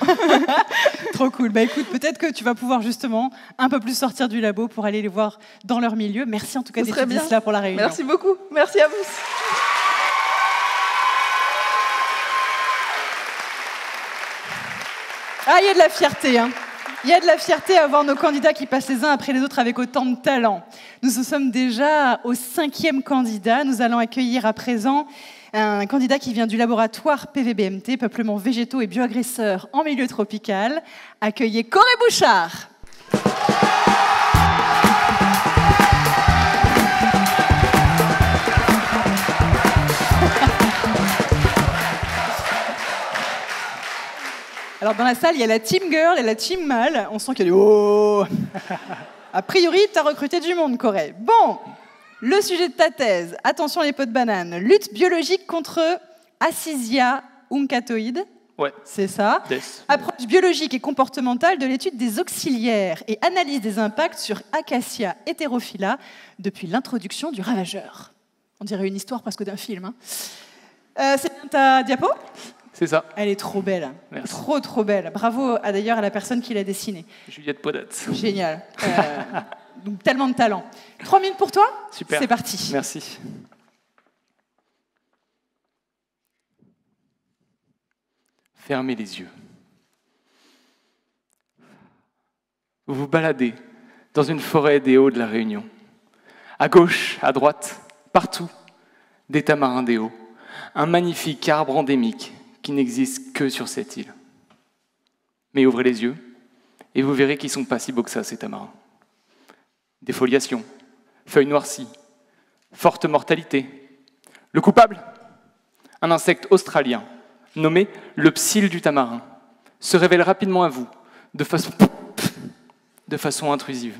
Trop cool. Écoute, peut-être que tu vas pouvoir justement un peu plus sortir du labo pour aller les voir dans leur milieu. Merci en tout cas d'étudier cela pour La Réunion. Merci beaucoup. Merci à vous. Ah, il y a de la fierté, hein. Il y a de la fierté à voir nos candidats qui passent les uns après les autres avec autant de talent. Nous sommes déjà au 5e candidat. Nous allons accueillir à présent un candidat qui vient du laboratoire PVBMT, Peuplement végétaux et bioagresseurs en milieu tropical. Accueillez Corey Bouchard. Alors dans la salle, il y a la team girl et la team mâle. On sent qu'il y a du oh. A priori, tu as recruté du monde, Corey. Bon, le sujet de ta thèse, attention les pots de banane, lutte biologique contre Assisia uncatoide. Ouais. C'est ça. Yes. Approche biologique et comportementale de l'étude des auxiliaires et analyse des impacts sur Acacia heterophylla depuis l'introduction du ravageur. On dirait une histoire presque d'un film. Hein. C'est bien ta diapo ? C'est ça. Elle est trop belle. Merci. Trop belle. Bravo d'ailleurs à la personne qui l'a dessinée. Juliette Podat. Génial. Donc, tellement de talent. 3 minutes pour toi ? Super. C'est parti. Merci. Fermez les yeux. Vous vous baladez dans une forêt des Hauts de la Réunion. À gauche, à droite, partout, des tamarins des Hauts. Un magnifique arbre endémique qui n'existe que sur cette île. Mais ouvrez les yeux et vous verrez qu'ils ne sont pas si beaux que ça, ces tamarins. Défoliation, feuilles noircies, forte mortalité. Le coupable ? Un insecte australien nommé le psylle du tamarin se révèle rapidement à vous de façon intrusive.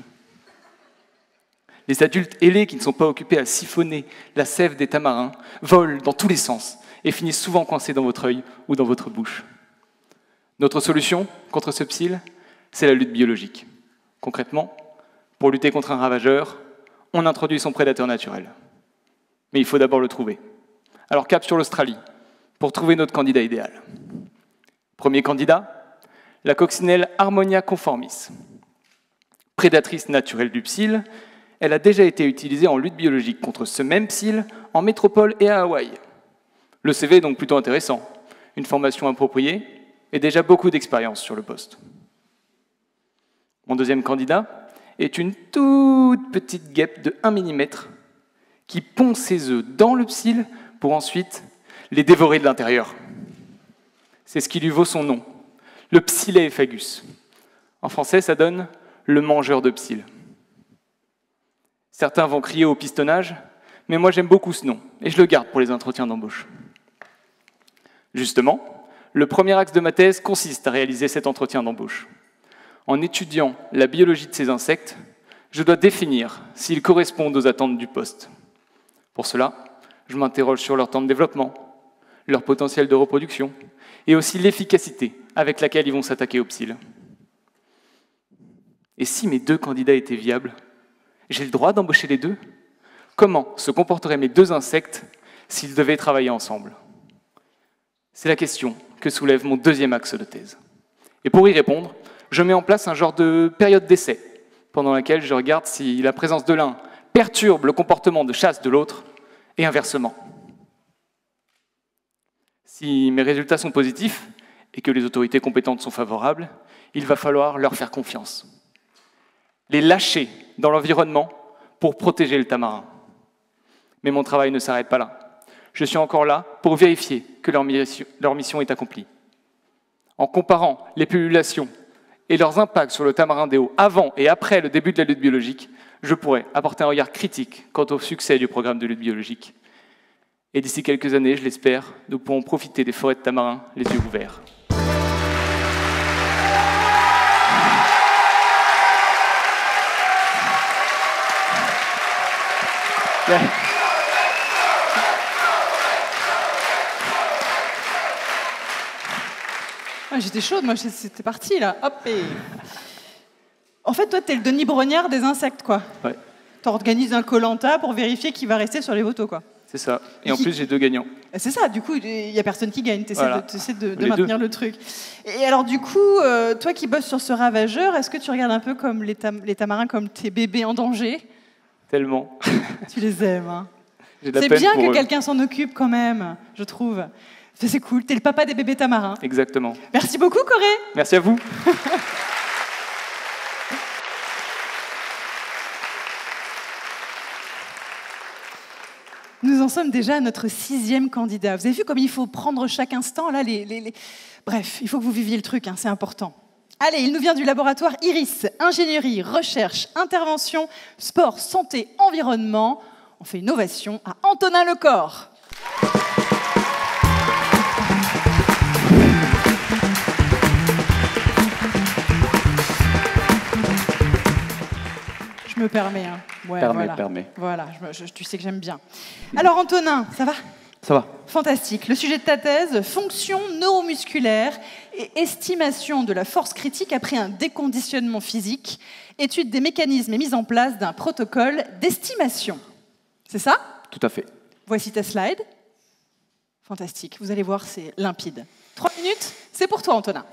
Les adultes ailés qui ne sont pas occupés à siphonner la sève des tamarins volent dans tous les sens et finissent souvent coincés dans votre œil ou dans votre bouche. Notre solution contre ce psylle, c'est la lutte biologique. Concrètement, pour lutter contre un ravageur, on introduit son prédateur naturel. Mais il faut d'abord le trouver. Alors cap sur l'Australie, pour trouver notre candidat idéal. Premier candidat, la coccinelle Harmonia conformis. Prédatrice naturelle du psylle, elle a déjà été utilisée en lutte biologique contre ce même psylle en métropole et à Hawaï. Le CV est donc plutôt intéressant, une formation appropriée et déjà beaucoup d'expérience sur le poste. Mon deuxième candidat est une toute petite guêpe de 1 mm qui pond ses œufs dans le psylle pour ensuite les dévorer de l'intérieur. C'est ce qui lui vaut son nom, le Psyllephagus. En français, ça donne le mangeur de psylle. Certains vont crier au pistonnage, mais moi j'aime beaucoup ce nom et je le garde pour les entretiens d'embauche. Justement, le premier axe de ma thèse consiste à réaliser cet entretien d'embauche. En étudiant la biologie de ces insectes, je dois définir s'ils correspondent aux attentes du poste. Pour cela, je m'interroge sur leur temps de développement, leur potentiel de reproduction et aussi l'efficacité avec laquelle ils vont s'attaquer aux psylles. Et si mes 2 candidats étaient viables, j'ai le droit d'embaucher les 2 ? Comment se comporteraient mes 2 insectes s'ils devaient travailler ensemble ? C'est la question que soulève mon deuxième axe de thèse. Et pour y répondre, je mets en place un genre de période d'essai, pendant laquelle je regarde si la présence de l'un perturbe le comportement de chasse de l'autre, et inversement. Si mes résultats sont positifs, et que les autorités compétentes sont favorables, il va falloir leur faire confiance. Les lâcher dans l'environnement pour protéger le tamarin. Mais mon travail ne s'arrête pas là. Je suis encore là pour vérifier que leur mission est accomplie. En comparant les pullulations et leurs impacts sur le tamarin des Hauts avant et après le début de la lutte biologique, je pourrais apporter un regard critique quant au succès du programme de lutte biologique. Et d'ici quelques années, je l'espère, nous pourrons profiter des forêts de tamarins les yeux ouverts. Ah, j'étais chaude, moi, c'était parti, là. Hop, et... En fait, toi, t'es le Denis Brognard des insectes, quoi. Ouais. T'organises un Koh-Lanta pour vérifier qui va rester sur les photos, quoi. C'est ça. Et en plus, j'ai 2 gagnants. C'est ça, du coup, il n'y a personne qui gagne. T'essaies Voilà. de maintenir le truc. Et alors, du coup, toi qui bosses sur ce ravageur, est-ce que tu regardes un peu comme les tamarins comme tes bébés en danger? Tellement. Tu les aimes, hein. J'ai de la C'est peine bien pour que eux. quelqu'un s'en occupe quand même, je trouve. C'est cool, t'es le papa des bébés tamarins. Exactement. Merci beaucoup, Corée. Merci à vous. Nous en sommes déjà à notre 6e candidat. Vous avez vu comme il faut prendre chaque instant là, Bref, il faut que vous viviez le truc, hein, c'est important. Allez, il nous vient du laboratoire Iris, ingénierie, recherche, intervention, sport, santé, environnement. On fait une ovation à Antonin Lecor. Je me permets. Hein. Ouais, Permets. Voilà, tu sais que j'aime bien. Alors Antonin, ça va ? Ça va. Fantastique. Le sujet de ta thèse, fonction neuromusculaire et estimation de la force critique après un déconditionnement physique, étude des mécanismes et mise en place d'un protocole d'estimation. C'est ça ? Tout à fait. Voici ta slide. Fantastique. Vous allez voir, c'est limpide. 3 minutes, c'est pour toi, Antonin.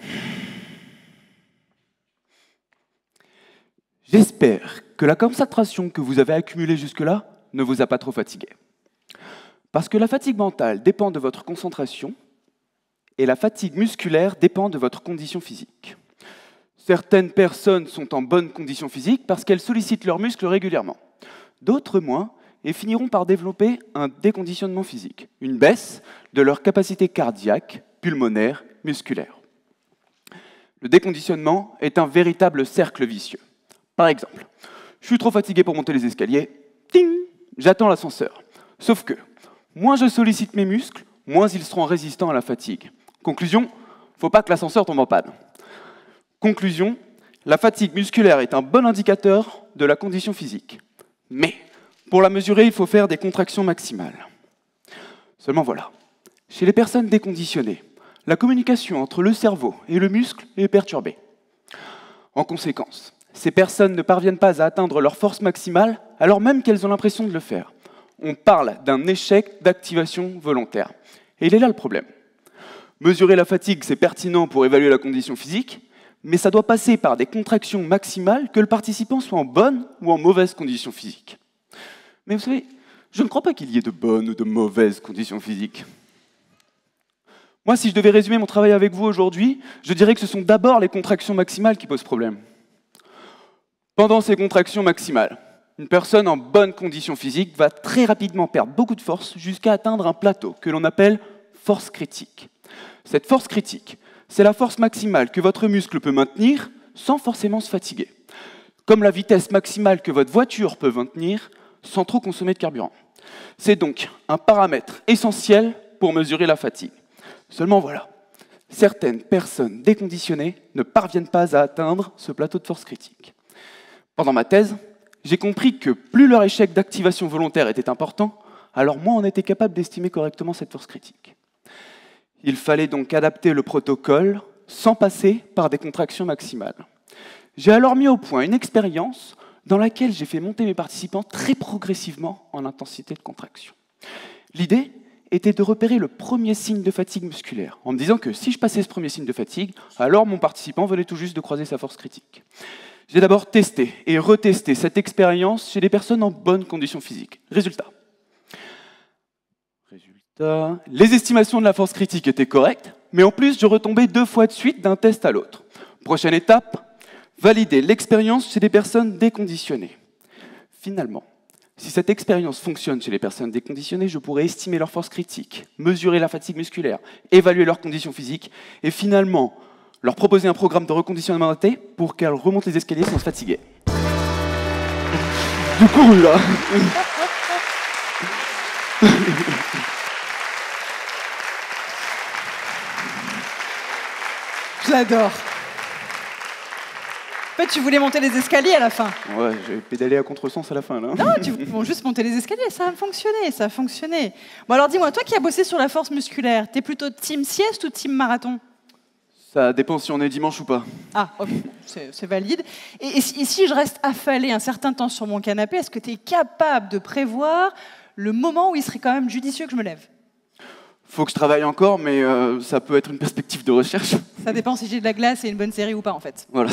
J'espère que la concentration que vous avez accumulée jusque-là ne vous a pas trop fatigué. Parce que la fatigue mentale dépend de votre concentration et la fatigue musculaire dépend de votre condition physique. Certaines personnes sont en bonne condition physique parce qu'elles sollicitent leurs muscles régulièrement. D'autres moins et finiront par développer un déconditionnement physique, une baisse de leur capacité cardiaque, pulmonaire, musculaire. Le déconditionnement est un véritable cercle vicieux. Par exemple, je suis trop fatigué pour monter les escaliers, ting, j'attends l'ascenseur. Sauf que, moins je sollicite mes muscles, moins ils seront résistants à la fatigue. Conclusion, faut pas que l'ascenseur tombe en panne. Conclusion, la fatigue musculaire est un bon indicateur de la condition physique. Mais, pour la mesurer, il faut faire des contractions maximales. Seulement voilà, chez les personnes déconditionnées, la communication entre le cerveau et le muscle est perturbée. En conséquence, ces personnes ne parviennent pas à atteindre leur force maximale alors même qu'elles ont l'impression de le faire. On parle d'un échec d'activation volontaire. Et il est là le problème. Mesurer la fatigue, c'est pertinent pour évaluer la condition physique, mais ça doit passer par des contractions maximales que le participant soit en bonne ou en mauvaise condition physique. Mais vous savez, je ne crois pas qu'il y ait de bonnes ou de mauvaises conditions physiques. Moi, si je devais résumer mon travail avec vous aujourd'hui, je dirais que ce sont d'abord les contractions maximales qui posent problème. Pendant ces contractions maximales, une personne en bonne condition physique va très rapidement perdre beaucoup de force jusqu'à atteindre un plateau que l'on appelle force critique. Cette force critique, c'est la force maximale que votre muscle peut maintenir sans forcément se fatiguer, comme la vitesse maximale que votre voiture peut maintenir sans trop consommer de carburant. C'est donc un paramètre essentiel pour mesurer la fatigue. Seulement voilà, certaines personnes déconditionnées ne parviennent pas à atteindre ce plateau de force critique. Pendant ma thèse, j'ai compris que plus leur échec d'activation volontaire était important, alors moins on était capable d'estimer correctement cette force critique. Il fallait donc adapter le protocole sans passer par des contractions maximales. J'ai alors mis au point une expérience dans laquelle j'ai fait monter mes participants très progressivement en intensité de contraction. L'idée était de repérer le premier signe de fatigue musculaire, en me disant que si je passais ce premier signe de fatigue, alors mon participant venait tout juste de croiser sa force critique. J'ai d'abord testé et retesté cette expérience chez des personnes en bonne condition physique. Résultat, les estimations de la force critique étaient correctes, mais en plus, je retombais 2 fois de suite d'un test à l'autre. Prochaine étape, valider l'expérience chez des personnes déconditionnées. Finalement, si cette expérience fonctionne chez les personnes déconditionnées, je pourrais estimer leur force critique, mesurer la fatigue musculaire, évaluer leurs conditions physiques et finalement leur proposer un programme de reconditionnement adapté pour qu'elles remontent les escaliers sans se fatiguer. Du couru là. Je l'adore. En fait, tu voulais monter les escaliers à la fin. Ouais, j'ai pédalé à contresens à la fin, là. Non, tu voulais juste monter les escaliers, ça a fonctionné, ça a fonctionné. Bon alors dis-moi, toi qui as bossé sur la force musculaire, t'es plutôt team sieste ou team marathon? Ça dépend si on est dimanche ou pas. Ah, ok, c'est valide. Et si je reste affalé un certain temps sur mon canapé, est-ce que tu es capable de prévoir le moment où il serait quand même judicieux que je me lève? Faut que je travaille encore, mais ça peut être une perspective de recherche. Ça dépend si j'ai de la glace et une bonne série ou pas, en fait. Voilà.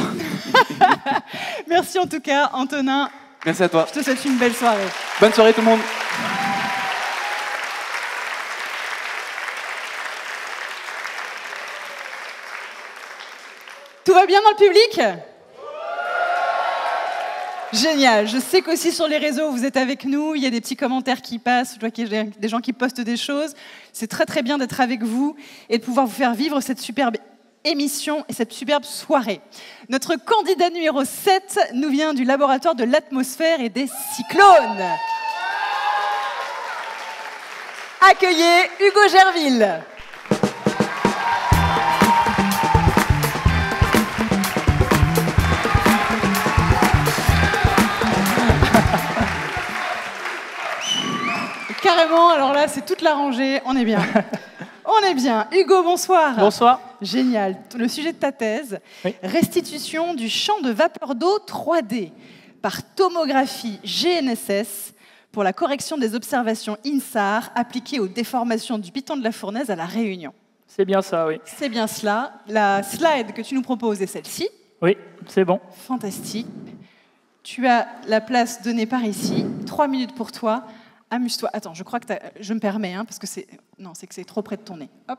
Merci en tout cas, Antonin. Merci à toi. Je te souhaite une belle soirée. Bonne soirée tout le monde. Tout va bien dans le public? Génial. Je sais qu'aussi sur les réseaux, vous êtes avec nous. Il y a des petits commentaires qui passent. Je vois qu'il y a des gens qui postent des choses. C'est très, très bien d'être avec vous et de pouvoir vous faire vivre cette superbe émission et cette superbe soirée. Notre candidat numéro 7 nous vient du laboratoire de l'atmosphère et des cyclones. Accueillez Hugo Gerville. Carrément, alors là, c'est toute la rangée, on est bien. On est bien. Hugo, bonsoir. Bonsoir. Génial. Le sujet de ta thèse, oui. Restitution du champ de vapeur d'eau 3D par tomographie GNSS pour la correction des observations INSAR appliquées aux déformations du piton de la Fournaise à La Réunion. C'est bien ça, oui. C'est bien cela. La slide que tu nous proposes est celle-ci. Oui, c'est bon. Fantastique. Tu as la place donnée par ici. 3 minutes pour toi. Amuse-toi. Attends, je crois que je me permets, hein, parce que c'est... Non, c'est que c'est trop près de ton nez. Hop.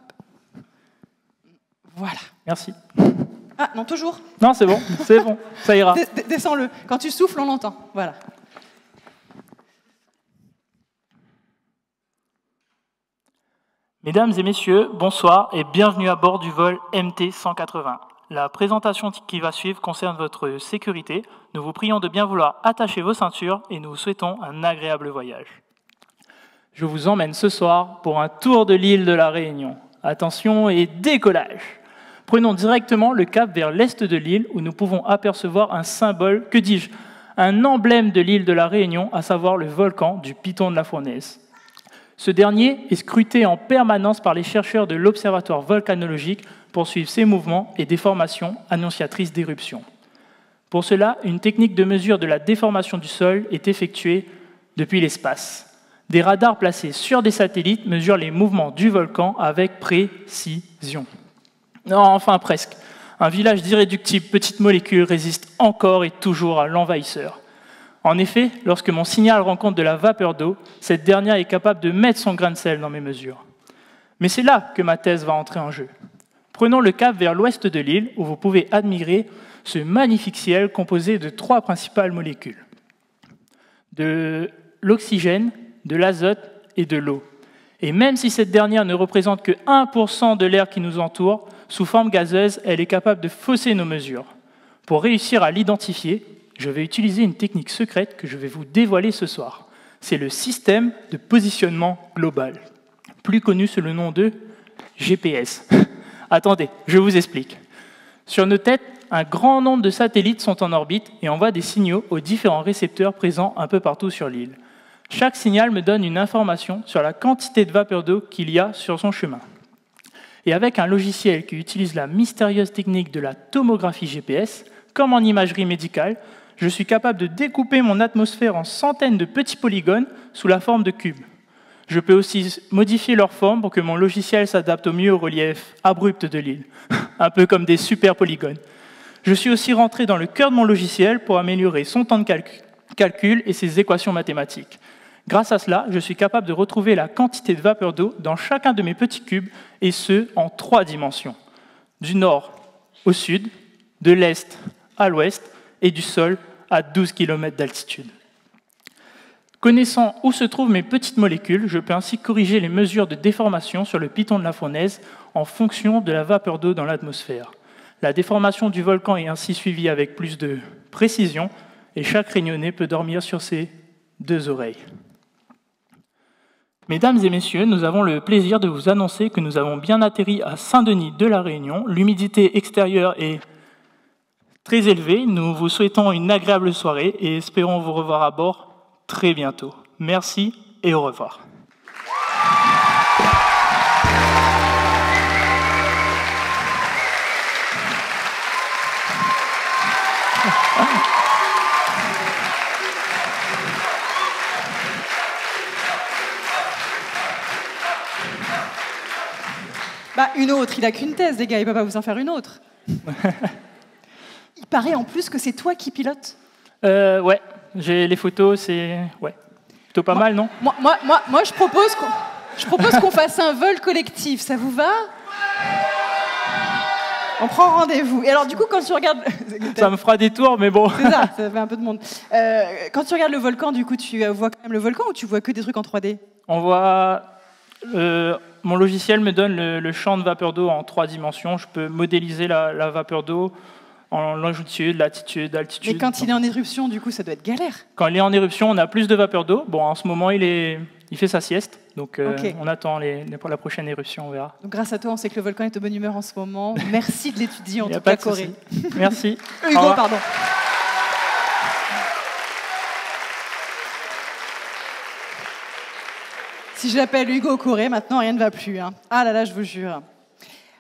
Voilà. Merci. Ah, non, toujours. Non, c'est bon, ça ira. Descends-le. Quand tu souffles, on l'entend. Voilà. Mesdames et messieurs, bonsoir et bienvenue à bord du vol MT-180. La présentation qui va suivre concerne votre sécurité. Nous vous prions de bien vouloir attacher vos ceintures et nous vous souhaitons un agréable voyage. Je vous emmène ce soir pour un tour de l'île de la Réunion. Attention et décollage. Prenons directement le cap vers l'est de l'île où nous pouvons apercevoir un symbole, que dis-je, un emblème de l'île de la Réunion, à savoir le volcan du Piton de la Fournaise. Ce dernier est scruté en permanence par les chercheurs de l'Observatoire volcanologique pour suivre ses mouvements et déformations annonciatrices d'éruptions. Pour cela, une technique de mesure de la déformation du sol est effectuée depuis l'espace. Des radars placés sur des satellites mesurent les mouvements du volcan avec précision. Non, enfin presque. Un village d'irréductibles petites molécules résiste encore et toujours à l'envahisseur. En effet, lorsque mon signal rencontre de la vapeur d'eau, cette dernière est capable de mettre son grain de sel dans mes mesures. Mais c'est là que ma thèse va entrer en jeu. Prenons le cap vers l'ouest de l'île, où vous pouvez admirer ce magnifique ciel composé de 3 principales molécules. De l'oxygène, de l'azote et de l'eau. Et même si cette dernière ne représente que 1% de l'air qui nous entoure, sous forme gazeuse, elle est capable de fausser nos mesures. Pour réussir à l'identifier, je vais utiliser une technique secrète que je vais vous dévoiler ce soir. C'est le système de positionnement global, plus connu sous le nom de GPS. Attendez, je vous explique. Sur nos têtes, un grand nombre de satellites sont en orbite et envoient des signaux aux différents récepteurs présents un peu partout sur l'île. Chaque signal me donne une information sur la quantité de vapeur d'eau qu'il y a sur son chemin. Et avec un logiciel qui utilise la mystérieuse technique de la tomographie GPS, comme en imagerie médicale, je suis capable de découper mon atmosphère en centaines de petits polygones sous la forme de cubes. Je peux aussi modifier leur forme pour que mon logiciel s'adapte au mieux au relief abrupt de l'île, un peu comme des super polygones. Je suis aussi rentré dans le cœur de mon logiciel pour améliorer son temps de calcul et ses équations mathématiques. Grâce à cela, je suis capable de retrouver la quantité de vapeur d'eau dans chacun de mes petits cubes, et ce, en 3 dimensions. Du nord au sud, de l'est à l'ouest, et du sol à 12 km d'altitude. Connaissant où se trouvent mes petites molécules, je peux ainsi corriger les mesures de déformation sur le piton de la Fournaise en fonction de la vapeur d'eau dans l'atmosphère. La déformation du volcan est ainsi suivie avec plus de précision, et chaque réunionnais peut dormir sur ses 2 oreilles. Mesdames et messieurs, nous avons le plaisir de vous annoncer que nous avons bien atterri à Saint-Denis de la Réunion. L'humidité extérieure est très élevé. Nous vous souhaitons une agréable soirée et espérons vous revoir à bord très bientôt. Merci et au revoir. Bah, une autre, il a qu'une thèse, les gars, il va pas vous en faire une autre. Il paraît en plus que c'est toi qui pilotes. Ouais, j'ai les photos, c'est ouais, plutôt pas mal, non? Moi, je propose qu'on fasse un vol collectif, ça vous va? On prend rendez-vous. Et alors, du coup, quand tu regardes... Ça me fera des tours, mais bon. C'est ça, ça fait un peu de monde. Quand tu regardes le volcan, du coup, tu vois quand même le volcan ou tu vois que des trucs en 3D? On voit... mon logiciel me donne le champ de vapeur d'eau en 3 dimensions. Je peux modéliser la vapeur d'eau en longitude, latitude, altitude. Mais quand il est en éruption, du coup, ça doit être galère. Quand il est en éruption, on a plus de vapeur d'eau. Bon, en ce moment, il fait sa sieste. Donc, Okay. on attend pour la prochaine éruption, on verra. Donc, grâce à toi, on sait que le volcan est de bonne humeur en ce moment. Merci de l'étudier, en tout cas, Corée. Merci. Hugo, pardon. Si je l'appelle Hugo Corée, maintenant, rien ne va plus. Hein. Ah là là, je vous jure.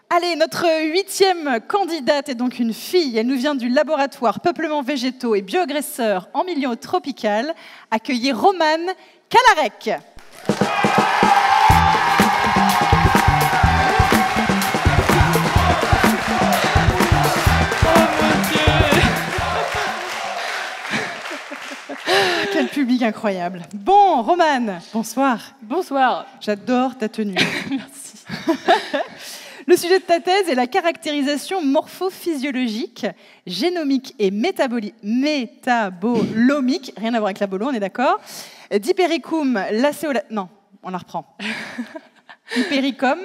Allez, notre 8e candidate est donc une fille. Elle nous vient du laboratoire Peuplements végétaux et bioagresseurs en milieu tropical. Accueillez Romane Kalarek. Quel public incroyable. Bon, Romane, bonsoir. Bonsoir. J'adore ta tenue. Merci. Le sujet de ta thèse est la caractérisation morphophysiologique, génomique et métabolomique, rien à voir avec la bolo, on est d'accord, d'Hypericum lanceolatum. Non, on la reprend. Hypericum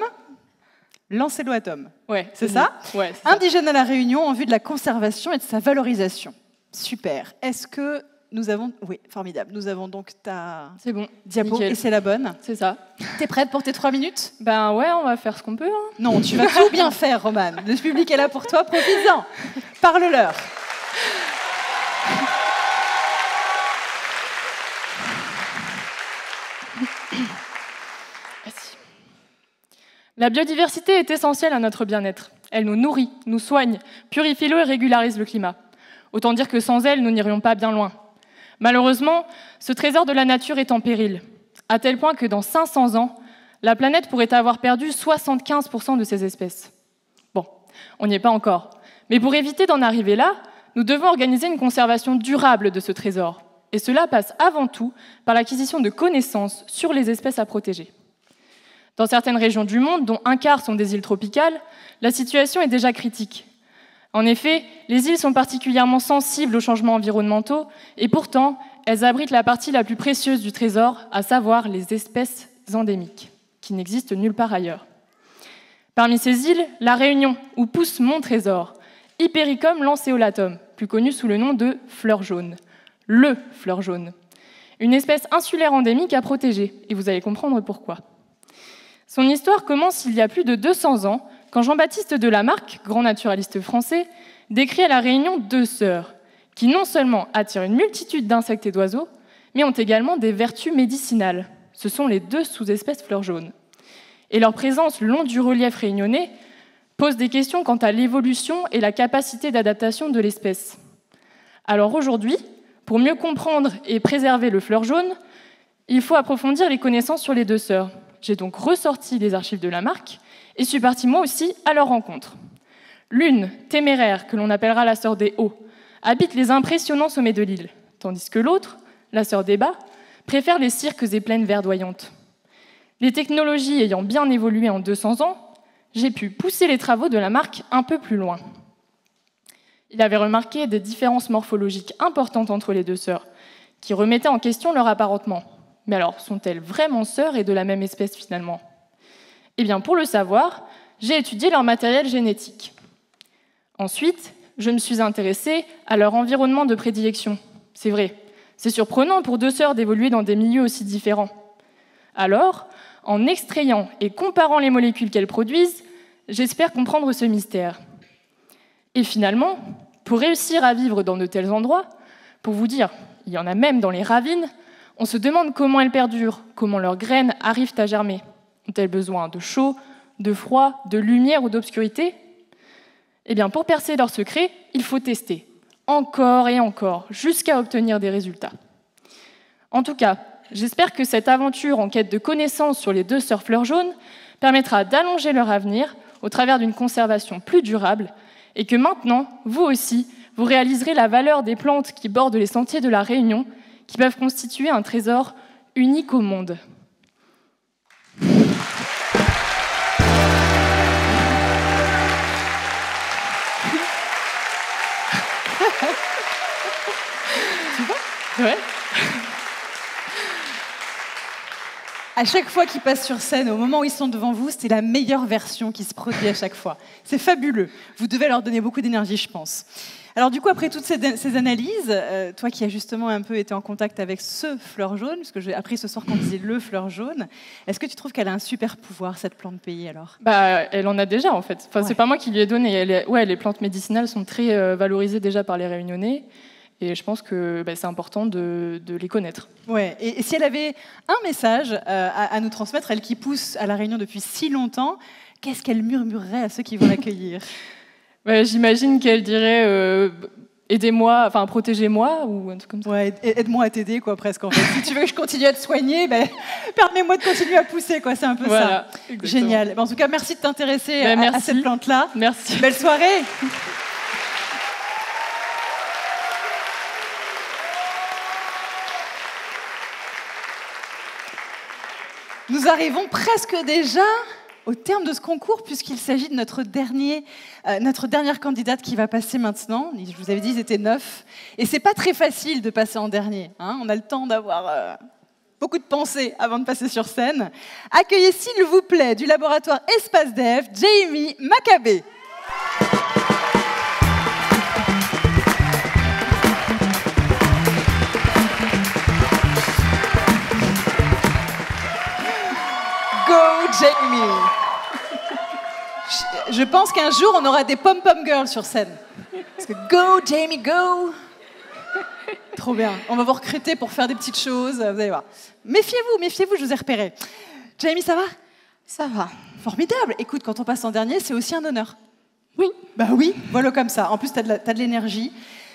lanceolatum. Ouais, c'est ça? Ouais, c'est indigène à la Réunion en vue de la conservation et de sa valorisation. Super. Est-ce que nous avons... Oui, formidable. Nous avons donc ta diapo, nickel. Et c'est la bonne. C'est ça. T'es prête pour tes 3 minutes? Ben ouais, on va faire ce qu'on peut. Hein. Non, tu vas tout bien faire, Romane. Le public est là pour toi, profites-en. Parle-leur. La biodiversité est essentielle à notre bien-être. Elle nous nourrit, nous soigne, purifie l'eau et régularise le climat. Autant dire que sans elle, nous n'irions pas bien loin. Malheureusement, ce trésor de la nature est en péril, à tel point que dans 500 ans, la planète pourrait avoir perdu 75% de ses espèces. Bon, on n'y est pas encore. Mais pour éviter d'en arriver là, nous devons organiser une conservation durable de ce trésor. Et cela passe avant tout par l'acquisition de connaissances sur les espèces à protéger. Dans certaines régions du monde, dont un quart sont des îles tropicales, la situation est déjà critique. En effet, les îles sont particulièrement sensibles aux changements environnementaux et pourtant, elles abritent la partie la plus précieuse du trésor, à savoir les espèces endémiques, qui n'existent nulle part ailleurs. Parmi ces îles, la Réunion, où pousse mon trésor, Hypericum lanceolatum, plus connu sous le nom de fleur jaune. Le fleur jaune. Une espèce insulaire endémique à protéger, et vous allez comprendre pourquoi. Son histoire commence il y a plus de 200 ans, quand Jean-Baptiste de Lamarck, grand naturaliste français, décrit à La Réunion 2 sœurs, qui non seulement attirent une multitude d'insectes et d'oiseaux, mais ont également des vertus médicinales. Ce sont les 2 sous-espèces fleurs jaunes. Et leur présence le long du relief réunionnais pose des questions quant à l'évolution et la capacité d'adaptation de l'espèce. Alors aujourd'hui, pour mieux comprendre et préserver le fleur jaune, il faut approfondir les connaissances sur les 2 sœurs. J'ai donc ressorti les archives de Lamarck et suis partie moi aussi à leur rencontre. L'une, téméraire, que l'on appellera la sœur des hauts, habite les impressionnants sommets de l'île, tandis que l'autre, la sœur des bas, préfère les cirques et plaines verdoyantes. Les technologies ayant bien évolué en 200 ans, j'ai pu pousser les travaux de Lamarck un peu plus loin. Il avait remarqué des différences morphologiques importantes entre les 2 sœurs, qui remettaient en question leur apparentement. Mais alors, sont-elles vraiment sœurs et de la même espèce finalement? Eh bien, pour le savoir, j'ai étudié leur matériel génétique. Ensuite, je me suis intéressée à leur environnement de prédilection. C'est vrai, c'est surprenant pour 2 sœurs d'évoluer dans des milieux aussi différents. Alors, en extrayant et comparant les molécules qu'elles produisent, j'espère comprendre ce mystère. Et finalement, Pour réussir à vivre dans de tels endroits, pour vous dire, il y en a même dans les ravines, on se demande comment elles perdurent, comment leurs graines arrivent à germer. Ont-elles besoin de chaud, de froid, de lumière ou d'obscurité? Eh bien, pour percer leur secret, il faut tester, encore et encore, jusqu'à obtenir des résultats. En tout cas, j'espère que cette aventure en quête de connaissances sur les 2 sœurs fleurs jaunes permettra d'allonger leur avenir au travers d'une conservation plus durable et que maintenant, vous aussi, vous réaliserez la valeur des plantes qui bordent les sentiers de la Réunion, qui peuvent constituer un trésor unique au monde. Tu vois? Ouais. À chaque fois qu'ils passent sur scène, au moment où ils sont devant vous, c'est la meilleure version qui se produit à chaque fois. C'est fabuleux. Vous devez leur donner beaucoup d'énergie, je pense. Alors du coup, après toutes ces analyses, toi qui as justement un peu été en contact avec ce fleur jaune, parce que j'ai appris ce soir qu'on disait le fleur jaune, est-ce que tu trouves qu'elle a un super pouvoir, cette plante pays, alors? Elle en a déjà, en fait. Enfin, ouais. C'est pas moi qui lui ai donné. Les plantes médicinales sont très valorisées déjà par les Réunionnais. Et je pense que c'est important de les connaître. Ouais. Et si elle avait un message à nous transmettre, elle qui pousse à La Réunion depuis si longtemps, qu'est-ce qu'elle murmurerait à ceux qui vont l'accueillir? J'imagine qu'elle dirait aidez-moi, enfin protégez-moi ou un truc comme ça. Ouais, aide-moi à t'aider, quoi, presque. En fait. Si tu veux que je continue à te soigner, permets-moi de continuer à pousser, quoi. C'est un peu ça. Exactement. Génial. En tout cas, merci de t'intéresser à cette plante-là. Merci. Belle soirée. Nous arrivons presque déjà au terme de ce concours, puisqu'il s'agit de notre dernière candidate qui va passer maintenant. Je vous avais dit, ils étaient 9. Et c'est pas très facile de passer en dernier. Hein. On a le temps d'avoir beaucoup de pensées avant de passer sur scène. Accueillez, s'il vous plaît, du laboratoire Espace Dev, Jamie Maccabé. Go, Jamie! Je pense qu'un jour, on aura des pom-pom girls sur scène. Parce que go, Jamie, go! Trop bien. On va vous recruter pour faire des petites choses. Vous allez voir. Méfiez-vous, je vous ai repéré. Jamie, ça va? Ça va. Formidable. Écoute, quand on passe en dernier, c'est aussi un honneur. Oui. Bah oui, voilà comme ça. En plus, t'as de l'énergie.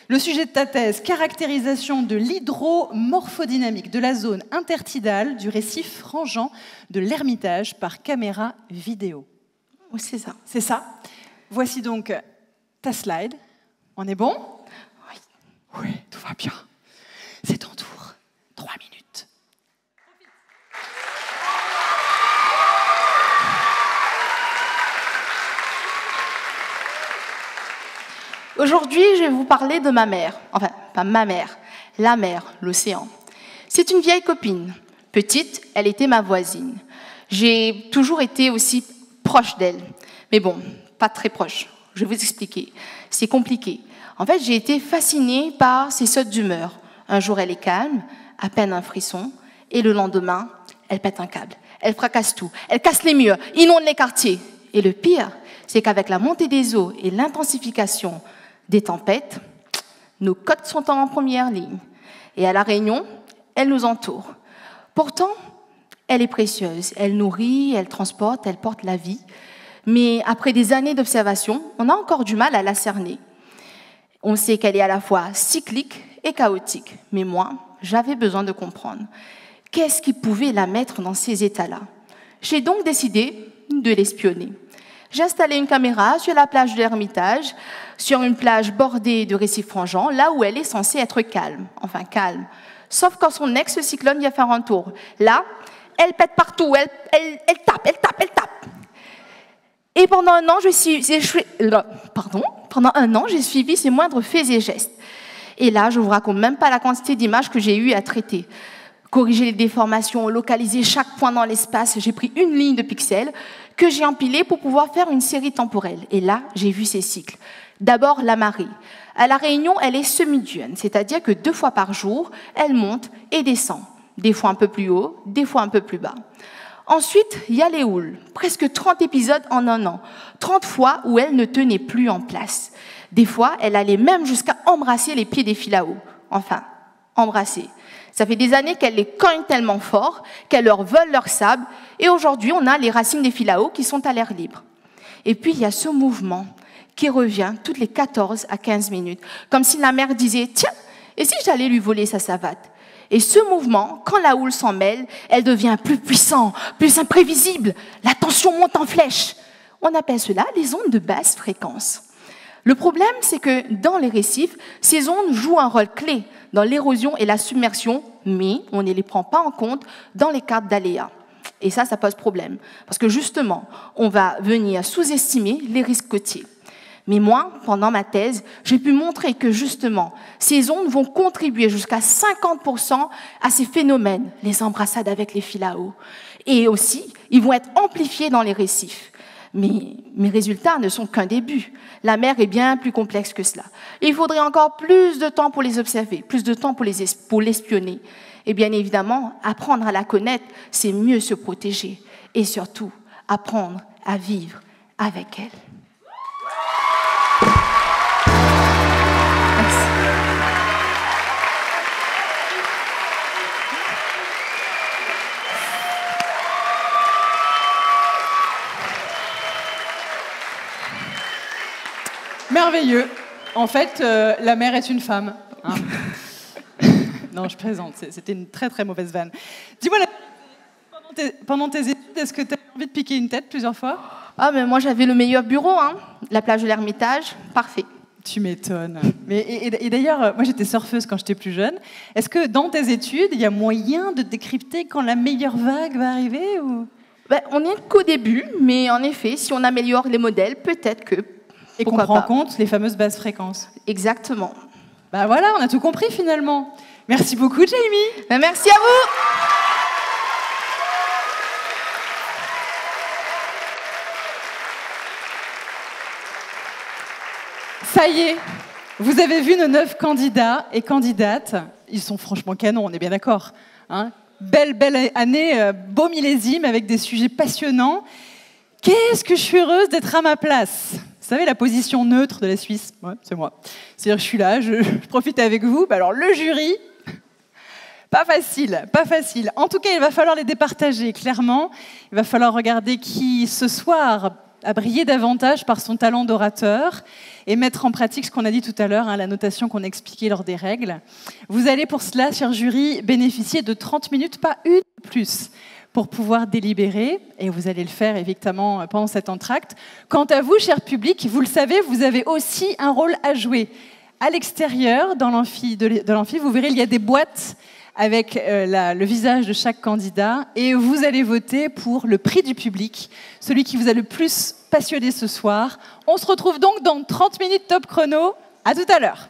Le sujet de ta thèse, caractérisation de l'hydromorphodynamique de la zone intertidale du récif frangeant de l'Ermitage par caméra vidéo. Oui, c'est ça. C'est ça. Voici donc ta slide. On est bon? Oui. Oui, tout va bien. C'est ton tour. 3 minutes. Aujourd'hui, je vais vous parler de ma mère. Enfin, pas ma mère, la mer, l'océan. C'est une vieille copine. Petite, elle était ma voisine. J'ai toujours été aussi proche d'elle. Mais bon, pas très proche. Je vais vous expliquer. C'est compliqué. En fait, j'ai été fascinée par ses sautes d'humeur. Un jour, elle est calme, à peine un frisson. Et le lendemain, elle pète un câble. Elle fracasse tout. Elle casse les murs, inonde les quartiers. Et le pire, c'est qu'avec la montée des eaux et l'intensification des tempêtes, nos côtes sont en première ligne. Et à La Réunion, elle nous entoure. Pourtant, elle est précieuse. Elle nourrit, elle transporte, elle porte la vie. Mais après des années d'observation, on a encore du mal à la cerner. On sait qu'elle est à la fois cyclique et chaotique. Mais moi, j'avais besoin de comprendre. Qu'est-ce qui pouvait la mettre dans ces états-là? J'ai donc décidé de l'espionner. J'ai installé une caméra sur la plage de l'Ermitage, sur une plage bordée de récifs frangeants, là où elle est censée être calme. Enfin, calme. Sauf quand son ex-cyclone vient faire un tour. Là, elle pète partout, elle tape. Et pendant un an, j'ai suivi ses moindres faits et gestes. Et là, je ne vous raconte même pas la quantité d'images que j'ai eu à traiter. Corriger les déformations, localiser chaque point dans l'espace. J'ai pris une ligne de pixels que j'ai empilée pour pouvoir faire une série temporelle. Et là, j'ai vu ces cycles. D'abord, la marée. À La Réunion, elle est semi-diurne, c'est-à-dire que 2 fois par jour, elle monte et descend. Des fois un peu plus haut, des fois un peu plus bas. Ensuite, il y a les houles. Presque 30 épisodes en un an. 30 fois où elle ne tenait plus en place. Des fois, elle allait même jusqu'à embrasser les pieds des filles là-haut. Enfin, embrasser. Ça fait des années qu'elle les cogne tellement fort qu'elle leur vole leur sable. Et aujourd'hui, on a les racines des filles là-haut qui sont à l'air libre. Et puis, il y a ce mouvement qui revient toutes les 14 à 15 minutes. Comme si la mère disait « Tiens, et si j'allais lui voler sa savate ?» Et ce mouvement, quand la houle s'en mêle, elle devient plus puissante, plus imprévisible. La tension monte en flèche. On appelle cela les ondes de basse fréquence. Le problème, c'est que dans les récifs, ces ondes jouent un rôle clé dans l'érosion et la submersion, mais on ne les prend pas en compte dans les cartes d'aléas. Et ça pose problème. Parce que justement, on va venir sous-estimer les risques côtiers. Mais moi, pendant ma thèse, j'ai pu montrer que justement, ces ondes vont contribuer jusqu'à 50% à ces phénomènes, les embrassades avec les filles là-haut. Et aussi, ils vont être amplifiés dans les récifs. Mais mes résultats ne sont qu'un début. La mer est bien plus complexe que cela. Il faudrait encore plus de temps pour les observer, plus de temps pour l'espionner. Et bien évidemment, apprendre à la connaître, c'est mieux se protéger. Et surtout, apprendre à vivre avec elle. Merveilleux. En fait, la mère est une femme. Hein. Non, je plaisante. C'était une très très mauvaise vanne. Dis-moi, pendant tes études, est-ce que tu as envie de piquer une tête plusieurs fois? Ah, mais moi j'avais le meilleur bureau, hein. La plage de l'Ermitage, parfait. Tu m'étonnes. Et d'ailleurs, moi j'étais surfeuse quand j'étais plus jeune. Est-ce que dans tes études, il y a moyen de décrypter quand la meilleure vague va arriver ou... On n'est qu'au début, mais en effet, si on améliore les modèles, peut-être que... Et qu'on prend en compte les fameuses basses fréquences. Exactement. Bah voilà, on a tout compris finalement. Merci beaucoup, Jamie. Merci à vous. Ça y est, vous avez vu nos 9 candidats et candidates. Ils sont franchement canons, on est bien d'accord. Hein, belle année, beau millésime avec des sujets passionnants. Qu'est-ce que je suis heureuse d'être à ma place. Vous savez, la position neutre de la Suisse, ouais, c'est moi. C'est-à-dire que je suis là, je profite avec vous. Bah alors, le jury, pas facile, pas facile. En tout cas, il va falloir les départager, clairement. Il va falloir regarder qui, ce soir, a brillé davantage par son talent d'orateur et mettre en pratique ce qu'on a dit tout à l'heure, hein, la notation qu'on a expliquée lors des règles. Vous allez pour cela, cher jury, bénéficier de 30 minutes, pas une de plus, pour pouvoir délibérer, et vous allez le faire évidemment pendant cet entracte. Quant à vous, cher public, vous le savez, vous avez aussi un rôle à jouer. À l'extérieur, dans l'amphi, vous verrez, il y a des boîtes avec le visage de chaque candidat, et vous allez voter pour le prix du public, celui qui vous a le plus passionné ce soir. On se retrouve donc dans 30 minutes top chrono. À tout à l'heure.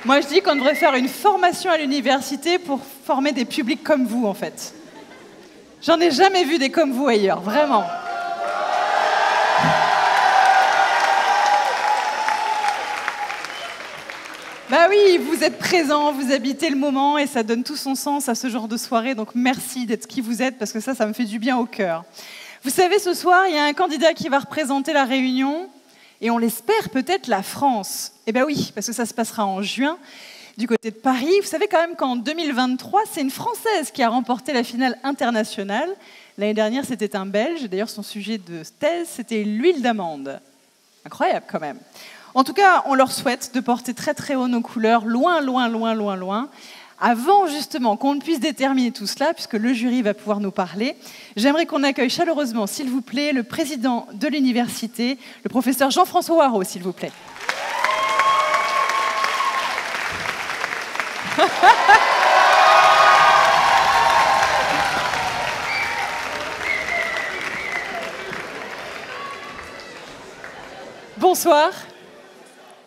Moi, je dis qu'on devrait faire une formation à l'université pour former des publics comme vous, en fait. J'en ai jamais vu des comme vous ailleurs, vraiment. Bah oui, vous êtes présents, vous habitez le moment et ça donne tout son sens à ce genre de soirée. Donc merci d'être qui vous êtes parce que ça me fait du bien au cœur. Vous savez, ce soir, il y a un candidat qui va représenter la Réunion et on l'espère peut-être la France. Eh bien oui, parce que ça se passera en juin, du côté de Paris. Vous savez quand même qu'en 2023, c'est une Française qui a remporté la finale internationale. L'année dernière, c'était un Belge. D'ailleurs, son sujet de thèse, c'était l'huile d'amande. Incroyable quand même. En tout cas, on leur souhaite de porter très très haut nos couleurs, loin, loin, loin, loin, loin. Avant justement qu'on ne puisse déterminer tout cela, puisque le jury va pouvoir nous parler, j'aimerais qu'on accueille chaleureusement, s'il vous plaît, le président de l'université, le professeur Jean-François Waraud, s'il vous plaît. Bonsoir,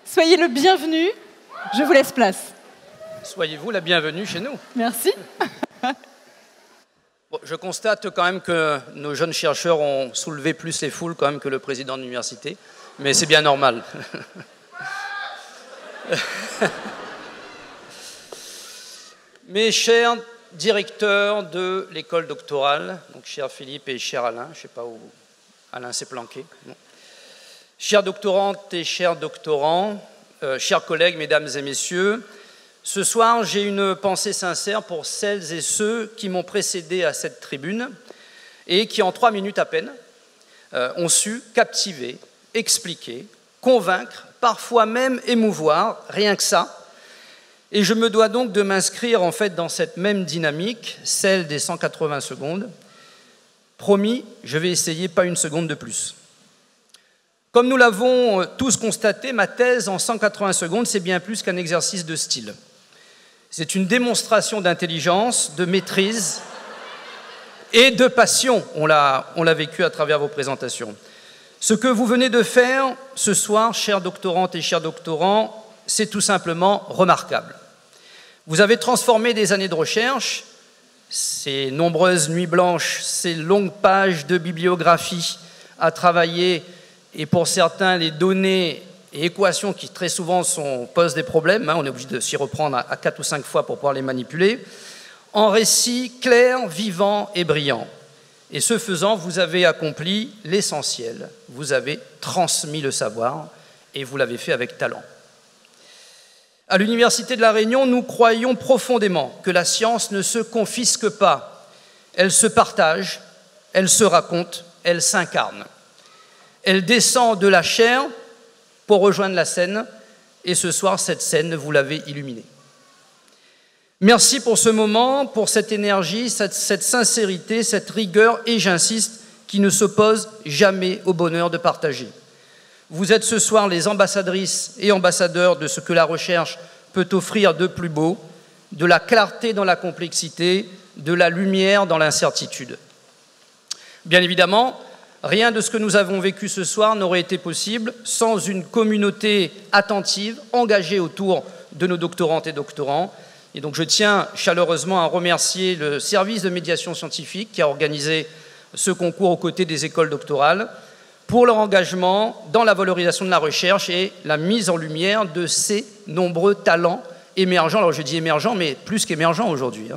soyez le bienvenu, je vous laisse place. Soyez-vous la bienvenue chez nous. Merci. Bon, je constate quand même que nos jeunes chercheurs ont soulevé plus les foules quand même que le président de l'université, mais c'est bien normal. Mes chers directeurs de l'école doctorale, donc cher Philippe et cher Alain, je ne sais pas où Alain s'est planqué. Non. Chères doctorantes et chers doctorants, chers collègues, mesdames et messieurs, ce soir, j'ai une pensée sincère pour celles et ceux qui m'ont précédé à cette tribune et qui, en 3 minutes à peine, ont su captiver, expliquer, convaincre, parfois même émouvoir, rien que ça. Et je me dois donc de m'inscrire en fait dans cette même dynamique, celle des 180 secondes. Promis, je vais essayer pas une seconde de plus. Comme nous l'avons tous constaté, ma thèse en 180 secondes, c'est bien plus qu'un exercice de style. C'est une démonstration d'intelligence, de maîtrise et de passion. On l'a vécu à travers vos présentations. Ce que vous venez de faire ce soir, chères doctorantes et chers doctorants, c'est tout simplement remarquable. Vous avez transformé des années de recherche, ces nombreuses nuits blanches, ces longues pages de bibliographie à travailler, et pour certains, les données et équations qui très souvent posent des problèmes, on est obligé de s'y reprendre à 4 ou 5 fois pour pouvoir les manipuler, en récits clairs, vivants et brillants. Et ce faisant, vous avez accompli l'essentiel, vous avez transmis le savoir et vous l'avez fait avec talent. À l'Université de La Réunion, nous croyons profondément que la science ne se confisque pas, elle se partage, elle se raconte, elle s'incarne. Elle descend de la chair pour rejoindre la scène, et ce soir, cette scène, vous l'avez illuminée. Merci pour ce moment, pour cette énergie, cette sincérité, cette rigueur, et j'insiste, qui ne s'oppose jamais au bonheur de partager. Vous êtes ce soir les ambassadrices et ambassadeurs de ce que la recherche peut offrir de plus beau, de la clarté dans la complexité, de la lumière dans l'incertitude. Bien évidemment, rien de ce que nous avons vécu ce soir n'aurait été possible sans une communauté attentive, engagée autour de nos doctorantes et doctorants. Et donc je tiens chaleureusement à remercier le service de médiation scientifique qui a organisé ce concours aux côtés des écoles doctorales pour leur engagement dans la valorisation de la recherche et la mise en lumière de ces nombreux talents émergents. Alors je dis émergents, mais plus qu'émergents aujourd'hui.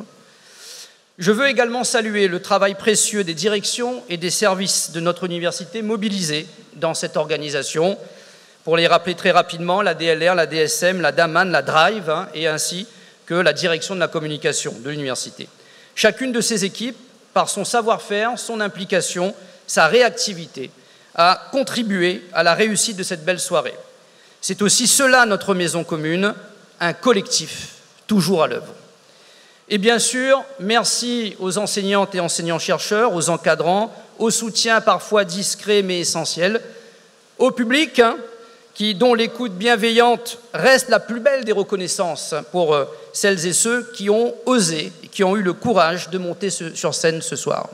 Je veux également saluer le travail précieux des directions et des services de notre université mobilisés dans cette organisation. Pour les rappeler très rapidement, la DLR, la DSM, la DAMAN, la DRIVE, et ainsi que la direction de la communication de l'université. Chacune de ces équipes, par son savoir-faire, son implication, sa réactivité, a contribué à la réussite de cette belle soirée. C'est aussi cela notre maison commune, un collectif, toujours à l'œuvre. Et bien sûr, merci aux enseignantes et enseignants-chercheurs, aux encadrants, au soutien parfois discret mais essentiel, au public, dont l'écoute bienveillante reste la plus belle des reconnaissances pour celles et ceux qui ont osé et qui ont eu le courage de monter sur scène ce soir.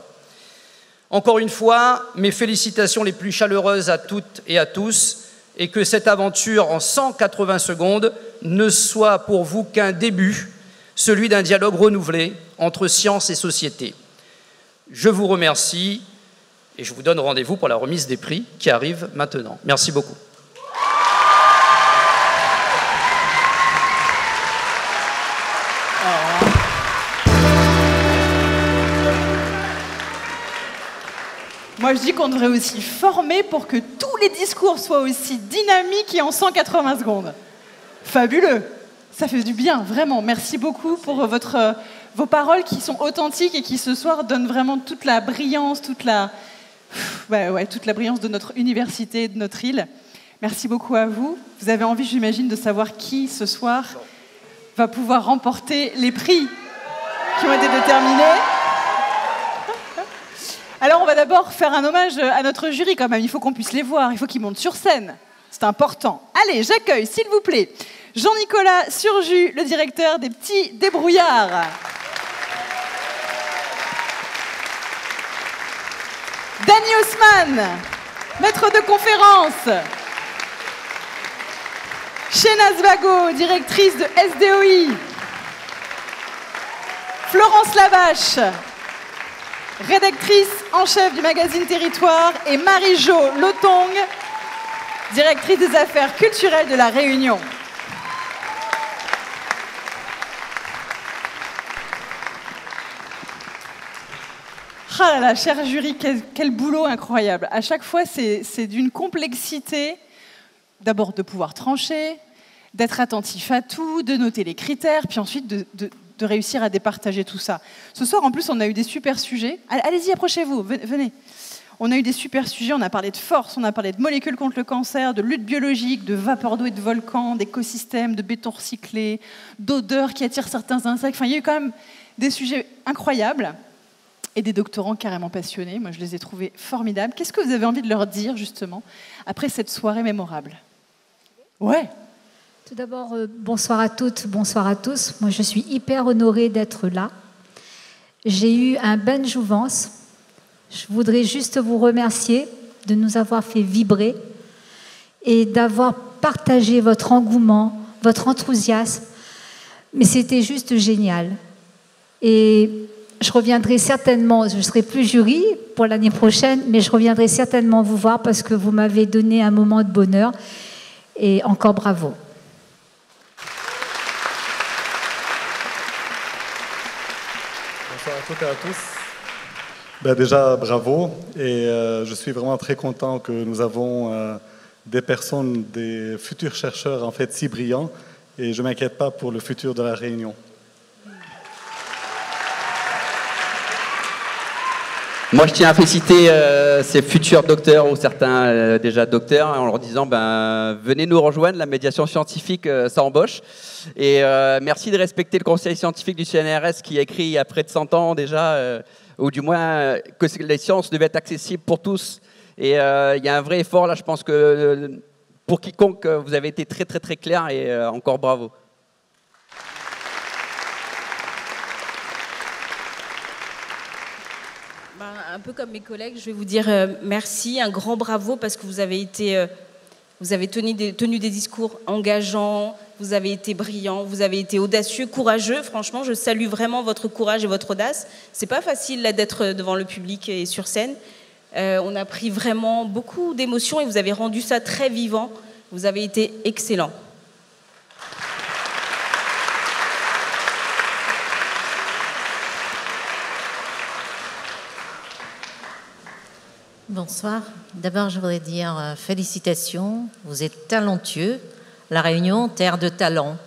Encore une fois, mes félicitations les plus chaleureuses à toutes et à tous, et que cette aventure en 180 secondes ne soit pour vous qu'un début, celui d'un dialogue renouvelé entre science et société. Je vous remercie et je vous donne rendez-vous pour la remise des prix qui arrive maintenant. Merci beaucoup. Moi, je dis qu'on devrait aussi former pour que tous les discours soient aussi dynamiques et en 180 secondes. Fabuleux. Ça fait du bien, vraiment. Merci beaucoup pour vos paroles qui sont authentiques et qui, ce soir, donnent vraiment toute la brillance, toute la brillance de notre université, de notre île. Merci beaucoup à vous. Vous avez envie, j'imagine, de savoir qui, ce soir, va pouvoir remporter les prix qui ont été déterminés. Alors, on va d'abord faire un hommage à notre jury, quand même. Il faut qu'on puisse les voir, il faut qu'ils montent sur scène. C'est important. Allez, j'accueille, s'il vous plaît, Jean-Nicolas Surjus, le directeur des Petits Débrouillards. Dany Haussmann, maître de conférence. Shénaz Vago, directrice de SDOI. Florence Lavache, rédactrice en chef du magazine Territoire, et Marie-Jo Lotong, directrice des affaires culturelles de La Réunion. Ah là là, cher jury, quel boulot incroyable. À chaque fois, c'est d'une complexité, d'abord de pouvoir trancher, d'être attentif à tout, de noter les critères, puis ensuite de réussir à départager tout ça. Ce soir, en plus, on a eu des super sujets. Allez-y, approchez-vous, venez. On a eu des super sujets, on a parlé de force, on a parlé de molécules contre le cancer, de lutte biologique, de vapeur d'eau et de volcans, d'écosystèmes, de béton recyclé, d'odeurs qui attirent certains insectes. Enfin, il y a eu quand même des sujets incroyables et des doctorants carrément passionnés. Moi, je les ai trouvés formidables. Qu'est-ce que vous avez envie de leur dire, justement, après cette soirée mémorable? Ouais. Tout d'abord, bonsoir à toutes, bonsoir à tous. Moi, je suis hyper honorée d'être là. J'ai eu un bain de jouvence. Je voudrais juste vous remercier de nous avoir fait vibrer et d'avoir partagé votre engouement, votre enthousiasme. Mais c'était juste génial. Et je reviendrai certainement, je ne serai plus jury pour l'année prochaine, mais je reviendrai certainement vous voir parce que vous m'avez donné un moment de bonheur. Et encore bravo. Bonsoir à toutes et à tous. Déjà, bravo. Et je suis vraiment très content que nous avons des personnes, des futurs chercheurs en fait si brillants. Et je ne m'inquiète pas pour le futur de la Réunion. Moi, je tiens à féliciter ces futurs docteurs ou certains déjà docteurs en leur disant venez nous rejoindre, la médiation scientifique, ça embauche. Et merci de respecter le conseil scientifique du CNRS qui a écrit il y a près de 100 ans déjà, ou du moins que les sciences devaient être accessibles pour tous. Et il y a un vrai effort là, je pense que pour quiconque, vous avez été très très très clair et encore bravo. Un peu comme mes collègues, je vais vous dire merci, un grand bravo parce que vous avez tenu des discours engageants, vous avez été brillants, vous avez été audacieux, courageux. Franchement, je salue vraiment votre courage et votre audace. C'est pas facile là d'être devant le public et sur scène. On a pris vraiment beaucoup d'émotions et vous avez rendu ça très vivant. Vous avez été excellents. Bonsoir. D'abord, je voudrais dire félicitations. Vous êtes talentueux. La Réunion, terre de talent.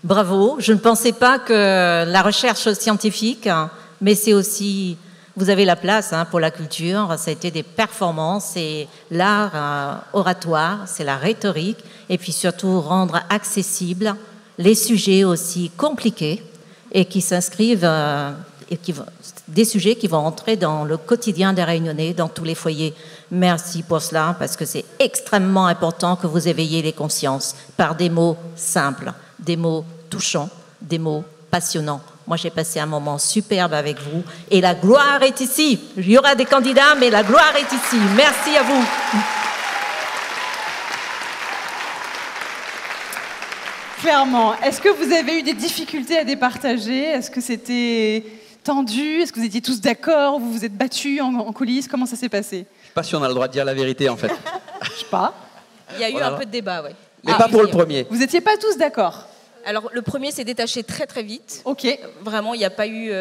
Bravo. Je ne pensais pas que la recherche scientifique, mais c'est aussi, vous avez la place pour la culture. Ça a été des performances et l'art oratoire, c'est la rhétorique. Et puis surtout, rendre accessibles les sujets aussi compliqués et qui s'inscrivent... des sujets qui vont entrer dans le quotidien des Réunionnais, dans tous les foyers. Merci pour cela, parce que c'est extrêmement important que vous éveillez les consciences par des mots simples, des mots touchants, des mots passionnants. Moi, j'ai passé un moment superbe avec vous, et la gloire est ici. Il y aura des candidats, mais la gloire est ici. Merci à vous. Clairement. Est-ce que vous avez eu des difficultés à départager? Est-ce que c'était tendu? Est-ce que vous étiez tous d'accord? Vous vous êtes battus en coulisses? Comment ça s'est passé? Je ne sais pas si on a le droit de dire la vérité, en fait. Je sais pas. Il y a eu un peu de débat, oui. Mais pas pour le premier. Vous n'étiez pas tous d'accord? Alors, le premier s'est détaché très très vite. Ok. Vraiment, il n'y a pas eu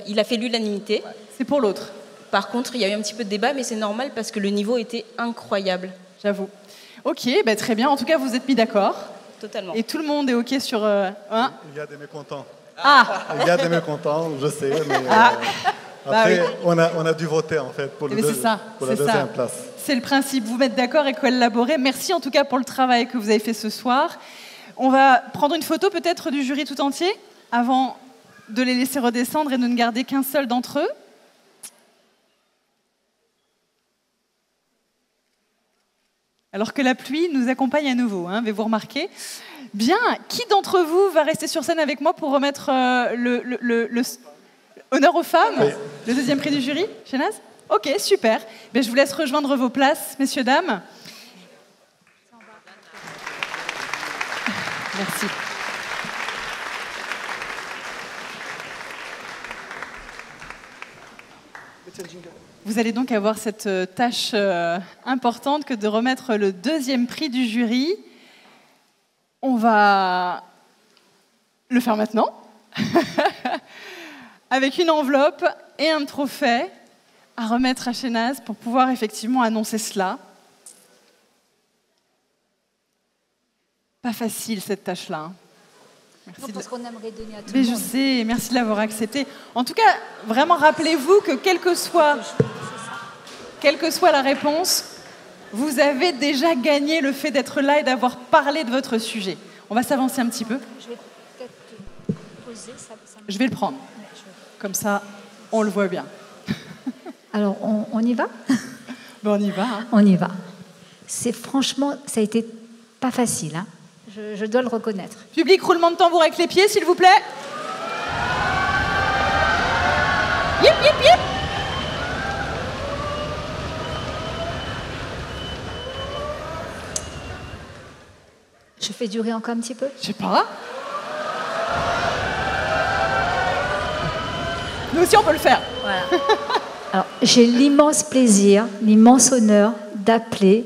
il a fait l'unanimité. C'est pour l'autre. Par contre, il y a eu un petit peu de débat, mais c'est normal parce que le niveau était incroyable. J'avoue. Ok, bah, très bien. En tout cas, vous êtes mis d'accord. Totalement. Et tout le monde est ok sur... Il y a des mécontents. Ah Il y a des mécontents, je sais, mais après, oui. on a dû voter en fait pour, la deuxième place. C'est le principe, vous mettre d'accord et collaborer. Merci en tout cas pour le travail que vous avez fait ce soir. On va prendre une photo peut-être du jury tout entier avant de les laisser redescendre et de ne garder qu'un seul d'entre eux. Alors que la pluie nous accompagne à nouveau, hein, avez-vous remarqué? Bien, qui d'entre vous va rester sur scène avec moi pour remettre le honneur aux femmes, oui. Le deuxième prix du jury, Shehnaz? Ok, super. Bien, je vous laisse rejoindre vos places, messieurs, dames. Merci. Vous allez donc avoir cette tâche importante que de remettre le deuxième prix du jury. On va le faire maintenant, avec une enveloppe et un trophée à remettre à Shehnaz pour pouvoir effectivement annoncer cela. Pas facile cette tâche-là. Merci parce qu'on aimerait donner à tout le monde. Je sais, merci de l'avoir accepté. En tout cas, vraiment rappelez-vous que quelle que soit la réponse, vous avez déjà gagné le fait d'être là et d'avoir parlé de votre sujet. On va s'avancer un petit peu. Je vais peut-être poser ça. Je vais le prendre. Comme ça, on le voit bien. Alors, on y va? Bon, on y va. Hein. On y va. Franchement, ça a été pas facile. Hein. Je dois le reconnaître. Public, roulement de tambour avec les pieds, s'il vous plaît. Yip, yip, yip. Je fais durer encore un petit peu? Je sais pas. Nous aussi, on peut le faire. Voilà. Alors, j'ai l'immense plaisir, l'immense honneur d'appeler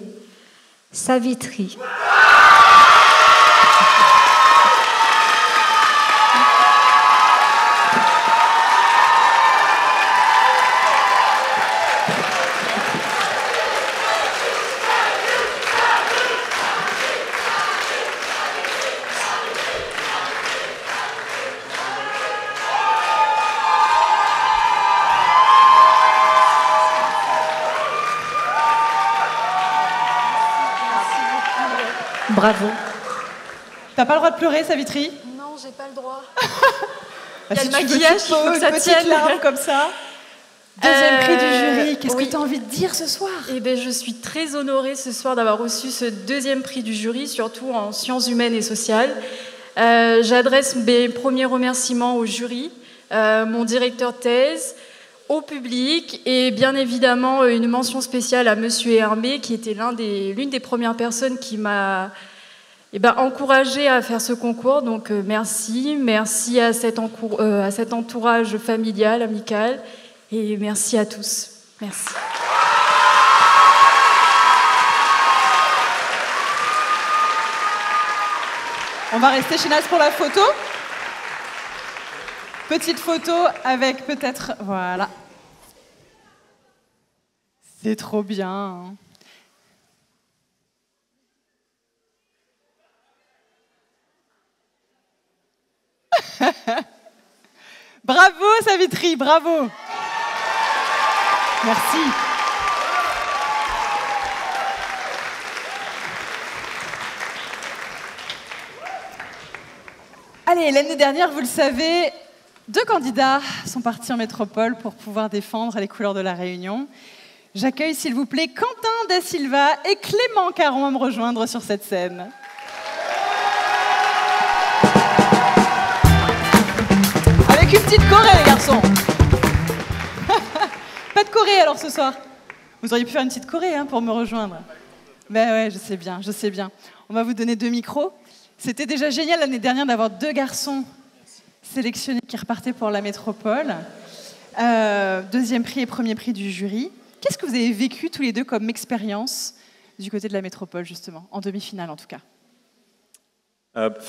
Savitri. Bravo. T'as pas le droit de pleurer, Savitri? Non, j'ai pas le droit. Il y a le maquillage, il faut que ça tienne larme comme ça. Deuxième prix du jury, qu'est-ce que tu as envie de dire ce soir? Eh bien, je suis très honorée ce soir d'avoir reçu ce deuxième prix du jury, surtout en sciences humaines et sociales. J'adresse mes premiers remerciements au jury, mon directeur de thèse, au public et bien évidemment une mention spéciale à Monsieur Hermé qui était l'une des premières personnes qui m'a encouragée à faire ce concours. Donc merci à cet entourage familial, amical et merci à tous. Merci. On va rester chez Nas pour la photo. Petite photo avec peut-être... Voilà. C'est trop bien. Bravo, Savitri, bravo. Merci. Allez, l'année dernière, vous le savez, 2 candidats sont partis en métropole pour pouvoir défendre les couleurs de la Réunion. J'accueille, s'il vous plaît, Quentin Da Silva et Clément Caron à me rejoindre sur cette scène. Avec une petite choré, les garçons. Pas de choré, alors, ce soir. Vous auriez pu faire une petite choré pour me rejoindre. Ben ouais, je sais bien. On va vous donner 2 micros. C'était déjà génial l'année dernière d'avoir 2 garçons sélectionnés qui repartaient pour la métropole. Deuxième prix et premier prix du jury. Qu'est-ce que vous avez vécu tous les deux comme expérience du côté de la métropole, justement, en demi-finale en tout cas?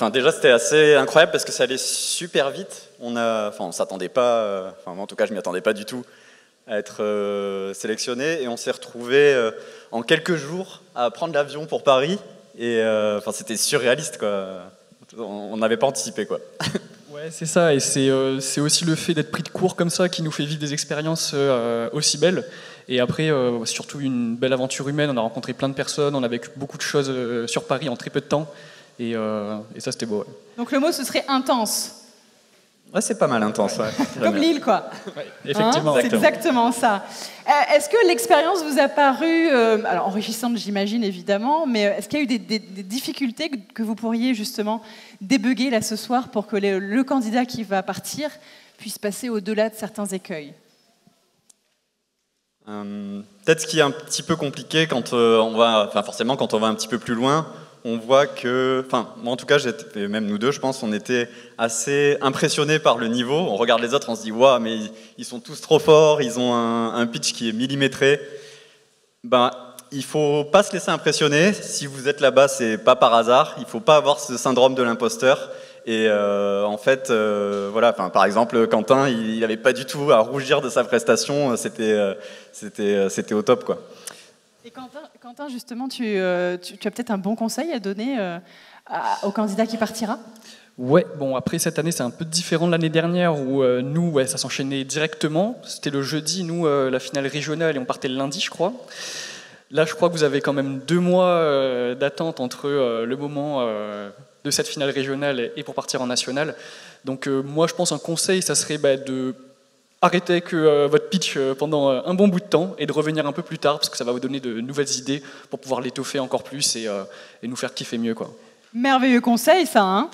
Déjà, c'était assez incroyable parce que ça allait super vite. On s'attendait pas, moi en tout cas, je m'y attendais pas du tout à être sélectionnés et on s'est retrouvés en quelques jours à prendre l'avion pour Paris et c'était surréaliste quoi. On n'avait pas anticipé quoi. Ouais, c'est ça, et c'est aussi le fait d'être pris de court comme ça qui nous fait vivre des expériences aussi belles. Et après, surtout une belle aventure humaine, on a rencontré plein de personnes, on a vécu beaucoup de choses sur Paris en très peu de temps, et ça c'était beau. Ouais. Donc le mot ce serait intense. Ouais, c'est pas mal intense. Ouais. Comme Lille, quoi. Ouais, effectivement. C'est exactement ça. Est-ce que l'expérience vous a paru, alors enrichissante j'imagine évidemment, mais est-ce qu'il y a eu des difficultés que vous pourriez justement débugger là ce soir pour que le candidat qui va partir puisse passer au-delà de certains écueils? Peut-être ce qui est un petit peu compliqué quand forcément quand on va un petit peu plus loin, on voit que, moi en tout cas, et même nous deux, je pense, on était assez impressionnés par le niveau. On regarde les autres, on se dit, waouh, mais ils sont tous trop forts, ils ont un pitch qui est millimétré. Il faut pas se laisser impressionner. Si vous êtes là-bas, c'est pas par hasard. Il faut pas avoir ce syndrome de l'imposteur. Et par exemple, Quentin, il n'avait pas du tout à rougir de sa prestation. C'était au top, quoi. Et Quentin, justement, tu as peut-être un bon conseil à donner au candidat qui partira? Ouais, bon, après cette année, c'est un peu différent de l'année dernière où nous, ça s'enchaînait directement. C'était le jeudi, nous, la finale régionale, et on partait le lundi, je crois. Là, je crois que vous avez quand même 2 mois d'attente entre le moment de cette finale régionale et pour partir en national. Donc, moi, je pense un conseil, ça serait de arrêter avec votre pitch pendant un bon bout de temps et de revenir un peu plus tard parce que ça va vous donner de nouvelles idées pour pouvoir l'étoffer encore plus et nous faire kiffer mieux, quoi. Merveilleux conseil, ça, hein?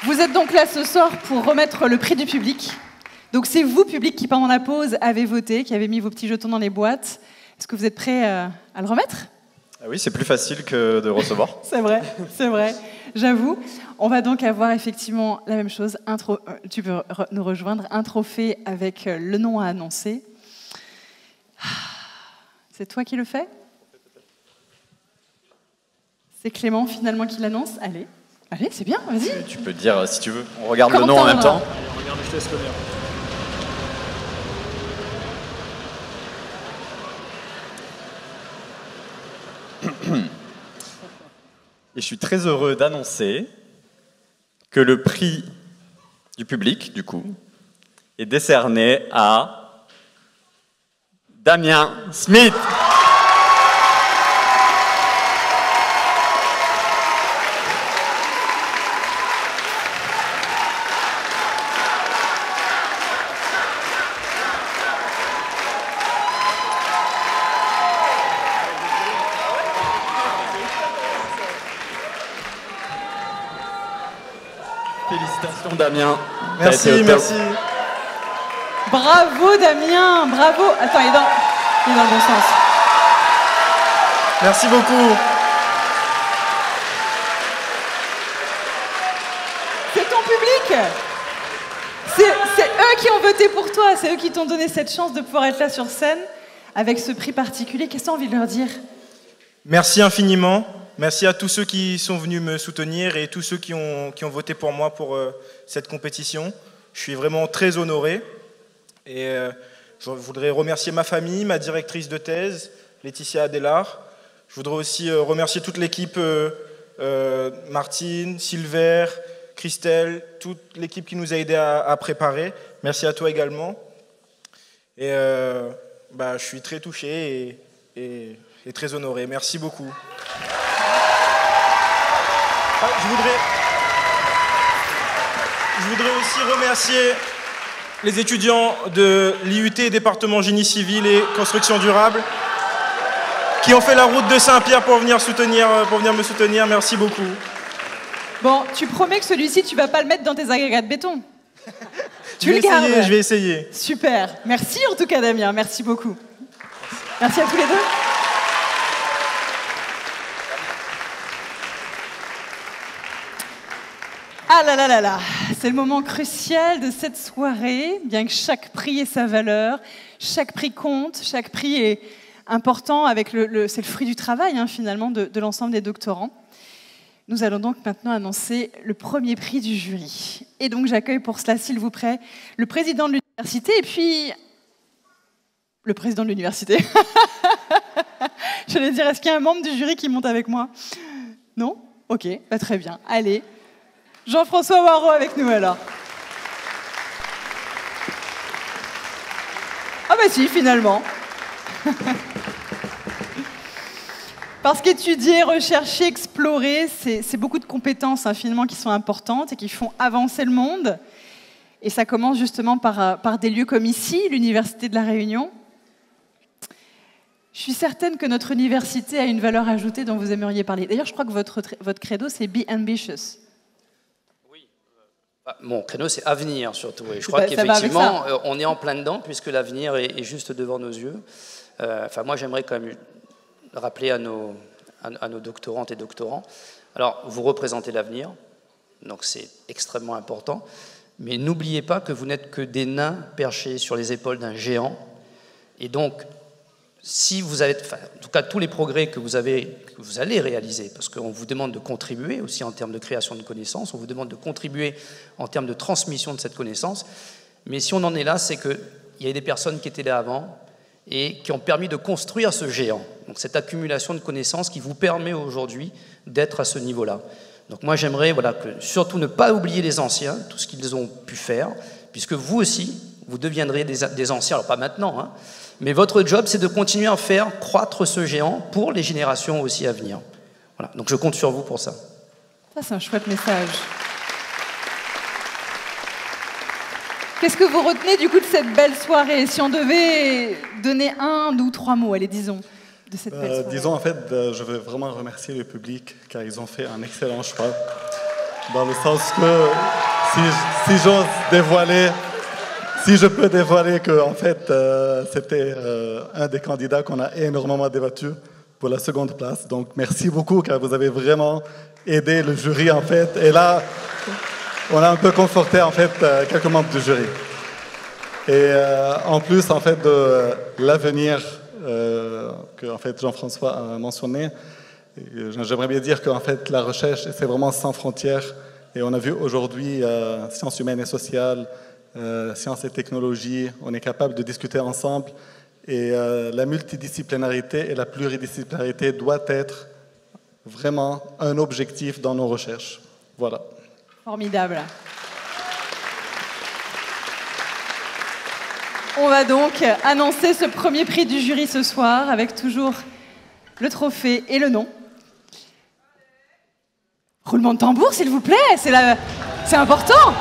Vous êtes donc là ce soir pour remettre le prix du public. Donc c'est vous, public, qui pendant la pause avez voté, qui avez mis vos petits jetons dans les boîtes. Est-ce que vous êtes prêts à le remettre? Ah oui, c'est plus facile que de recevoir. C'est vrai, j'avoue. On va donc avoir effectivement la même chose. Tu peux nous rejoindre, un trophée avec le nom à annoncer. C'est toi qui le fais? C'est Clément finalement qui l'annonce. Allez, c'est bien, vas-y. Tu peux dire si tu veux. On regarde le nom en même temps. Regarde, je te laisse le mien. Et je suis très heureux d'annoncer que le prix du public, du coup, est décerné à Damien Smith. Félicitations Damien. Merci. Bravo Damien, bravo. Attends, il est dans le bon sens. Merci beaucoup. C'est ton public. C'est eux qui ont voté pour toi, c'est eux qui t'ont donné cette chance de pouvoir être là sur scène avec ce prix particulier. Qu'est-ce que tu as envie de leur dire? Merci infiniment. Merci à tous ceux qui sont venus me soutenir et tous ceux qui ont voté pour moi pour cette compétition. Je suis vraiment très honoré. Et je voudrais remercier ma famille, ma directrice de thèse, Laetitia Adélard. Je voudrais aussi remercier toute l'équipe, Martine, Silver, Christelle, toute l'équipe qui nous a aidés à préparer. Merci à toi également. Et je suis très touché et très honoré. Merci beaucoup. Je voudrais aussi remercier les étudiants de l'IUT, département génie civil et construction durable, qui ont fait la route de Saint-Pierre pour venir me soutenir. Merci beaucoup. Bon, tu promets que celui-ci, tu vas pas le mettre dans tes agrégats de béton? Tu le gardes? Je vais essayer. Super. Merci en tout cas, Damien. Merci beaucoup. Merci à tous les deux. Ah là là là là, c'est le moment crucial de cette soirée, bien que chaque prix ait sa valeur, chaque prix compte, chaque prix est important, c'est le fruit du travail finalement de l'ensemble des doctorants. Nous allons donc maintenant annoncer le premier prix du jury. Et donc j'accueille pour cela, s'il vous plaît, le président de l'université et puis... Le président de l'université. J'allais dire, est-ce qu'il y a un membre du jury qui monte avec moi? Non? Ok, bah très bien. Allez, Jean-François Waro avec nous alors. Ah bah si, finalement. Parce qu'étudier, rechercher, explorer, c'est beaucoup de compétences finalement qui sont importantes et qui font avancer le monde. Et ça commence justement par des lieux comme ici, l'Université de La Réunion. Je suis certaine que notre université a une valeur ajoutée dont vous aimeriez parler. D'ailleurs, je crois que votre credo, c'est « Be ambitious ». Mon créneau, c'est avenir surtout. Et je crois qu'effectivement, on est en plein dedans, puisque l'avenir est juste devant nos yeux. Moi, j'aimerais quand même rappeler à nos doctorantes et doctorants. Alors, vous représentez l'avenir, donc c'est extrêmement important. Mais n'oubliez pas que vous n'êtes que des nains perchés sur les épaules d'un géant. Et donc, si vous avez, en tout cas, tous les progrès que vous allez réaliser, parce qu'on vous demande de contribuer aussi en termes de création de connaissances, on vous demande de contribuer en termes de transmission de cette connaissance. Mais si on en est là, c'est qu'il y a des personnes qui étaient là avant et qui ont permis de construire ce géant. Donc cette accumulation de connaissances qui vous permet aujourd'hui d'être à ce niveau-là. Donc moi j'aimerais surtout ne pas oublier les anciens, tout ce qu'ils ont pu faire, puisque vous aussi, vous deviendrez des anciens, alors pas maintenant, mais votre job c'est de continuer à faire croître ce géant pour les générations aussi à venir. Voilà. Donc je compte sur vous pour ça. Ça c'est un chouette message. Qu'est-ce que vous retenez du coup de cette belle soirée? Si on devait donner 1 ou 3 mots, allez, disons, de cette belle soirée. Disons, en fait, je veux vraiment remercier le public, car ils ont fait un excellent choix. Dans le sens que, si j'ose dévoiler, si je peux dévoiler que, en fait, c'était un des candidats qu'on a énormément débattu pour la seconde place. Donc, merci beaucoup, car vous avez vraiment aidé le jury, en fait. Et là... on a un peu conforté en fait quelques membres du jury. Et en plus en fait de l'avenir que en fait Jean-François a mentionné, j'aimerais bien dire qu'en fait la recherche c'est vraiment sans frontières. Et on a vu aujourd'hui sciences humaines et sociales, sciences et technologies, on est capable de discuter ensemble. Et la multidisciplinarité et la pluridisciplinarité doit être vraiment un objectif dans nos recherches. Voilà. Formidable. On va donc annoncer ce premier prix du jury ce soir avec toujours le trophée et le nom. Roulement de tambour, s'il vous plaît, c'est important.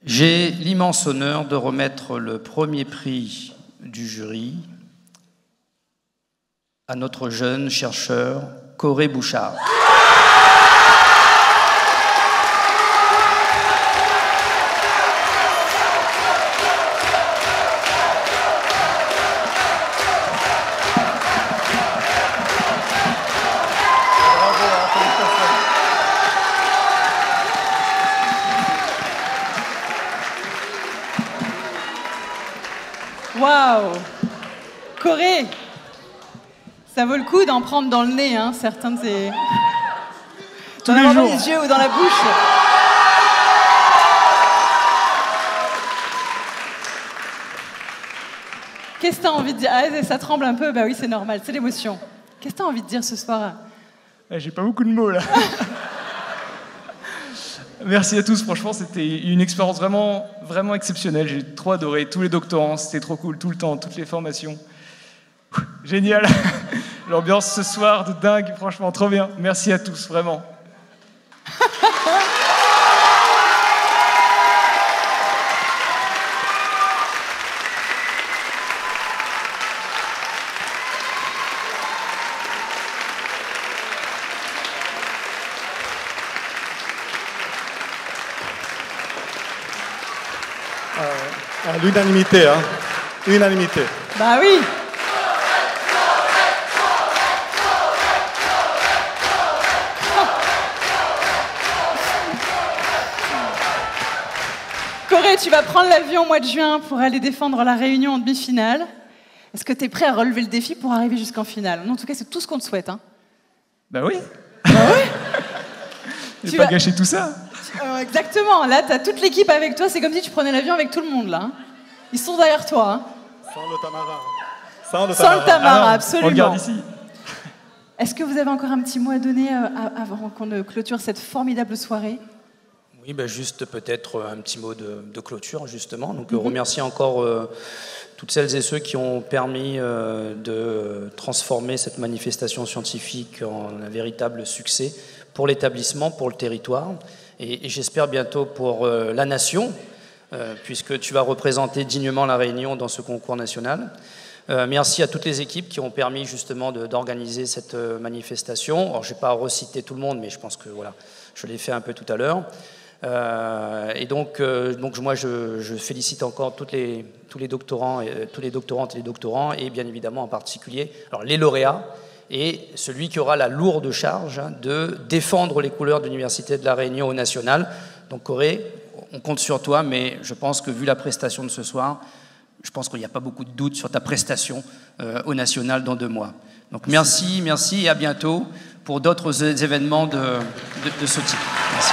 J'ai l'immense honneur de remettre le premier prix du jury à notre jeune chercheur Corée Bouchard. Waouh! Corée, ça vaut le coup d'en prendre dans le nez, certains de ces... Dans les yeux ou dans la bouche. Qu'est-ce que tu as envie de dire? Ça tremble un peu, bah oui, c'est normal, c'est l'émotion. Qu'est-ce que tu as envie de dire ce soir? J'ai pas beaucoup de mots, là. Merci à tous, franchement, c'était une expérience vraiment, vraiment exceptionnelle. J'ai trop adoré, tous les doctorants, c'était trop cool, tout le temps, toutes les formations. Génial. L'ambiance ce soir de dingue, franchement, trop bien. Merci à tous, vraiment. À l'unanimité, Unanimité. Bah oui. Honoré, tu vas prendre l'avion au mois de juin pour aller défendre la Réunion en demi-finale. Est-ce que tu es prêt à relever le défi pour arriver jusqu'en finale? En tout cas, c'est tout ce qu'on te souhaite. Hein. Bah oui. Bah oui. Tu vas pas gâcher tout ça. Exactement. Là, tu as toute l'équipe avec toi. C'est comme si tu prenais l'avion avec tout le monde, là. Hein. Ils sont derrière toi. Hein. Sans le Tamara. Sans le Tamara, absolument. On le garde ici. Est-ce que vous avez encore un petit mot à donner avant qu'on ne clôture cette formidable soirée? Oui, ben juste peut-être un petit mot de clôture, justement. Donc, remercier encore toutes celles et ceux qui ont permis de transformer cette manifestation scientifique en un véritable succès pour l'établissement, pour le territoire, et j'espère bientôt pour la nation, puisque tu vas représenter dignement la Réunion dans ce concours national. Merci à toutes les équipes qui ont permis justement d'organiser cette manifestation. Alors, je ne vais pas reciter tout le monde, mais je pense que voilà, je l'ai fait un peu tout à l'heure. Et donc moi, je félicite encore tous les doctorants, tous les doctorantes et les doctorants, et bien évidemment en particulier alors, les lauréats, et celui qui aura la lourde charge de défendre les couleurs de l'Université de La Réunion au national. Donc Corée, on compte sur toi, mais je pense que vu la prestation de ce soir, je pense qu'il n'y a pas beaucoup de doute sur ta prestation au national dans 2 mois. Donc merci et à bientôt pour d'autres événements de ce type. Merci.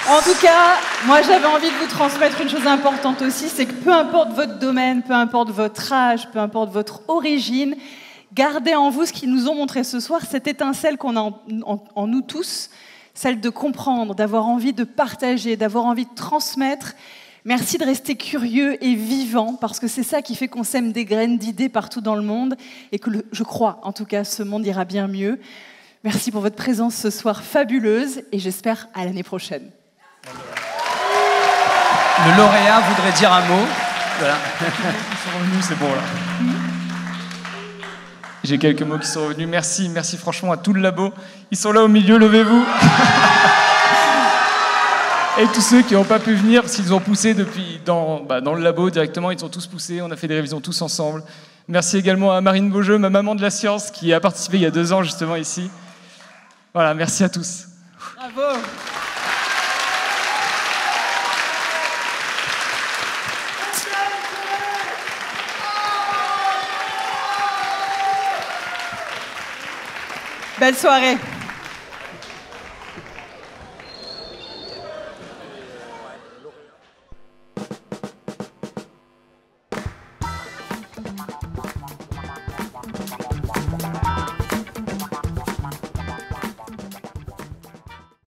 En tout cas, moi j'avais envie de vous transmettre une chose importante aussi, c'est que peu importe votre domaine, peu importe votre âge, peu importe votre origine, gardez en vous ce qu'ils nous ont montré ce soir, cette étincelle qu'on a en nous tous, celle de comprendre, d'avoir envie de partager, d'avoir envie de transmettre. Merci de rester curieux et vivant, parce que c'est ça qui fait qu'on sème des graines d'idées partout dans le monde, et que je crois, en tout cas, ce monde ira bien mieux. Merci pour votre présence ce soir fabuleuse, et j'espère à l'année prochaine. Le lauréat voudrait dire un mot. Voilà. Ils sont revenus, c'est bon là. J'ai quelques mots qui sont revenus. Merci franchement à tout le labo. Ils sont là au milieu, levez-vous. Et tous ceux qui n'ont pas pu venir, parce qu'ils ont poussé depuis dans le labo directement, ils ont tous poussé, on a fait des révisions tous ensemble. Merci également à Marine Beaujeu, ma maman de la science, qui a participé il y a 2 ans justement ici. Voilà, merci à tous. Bravo. Belle soirée.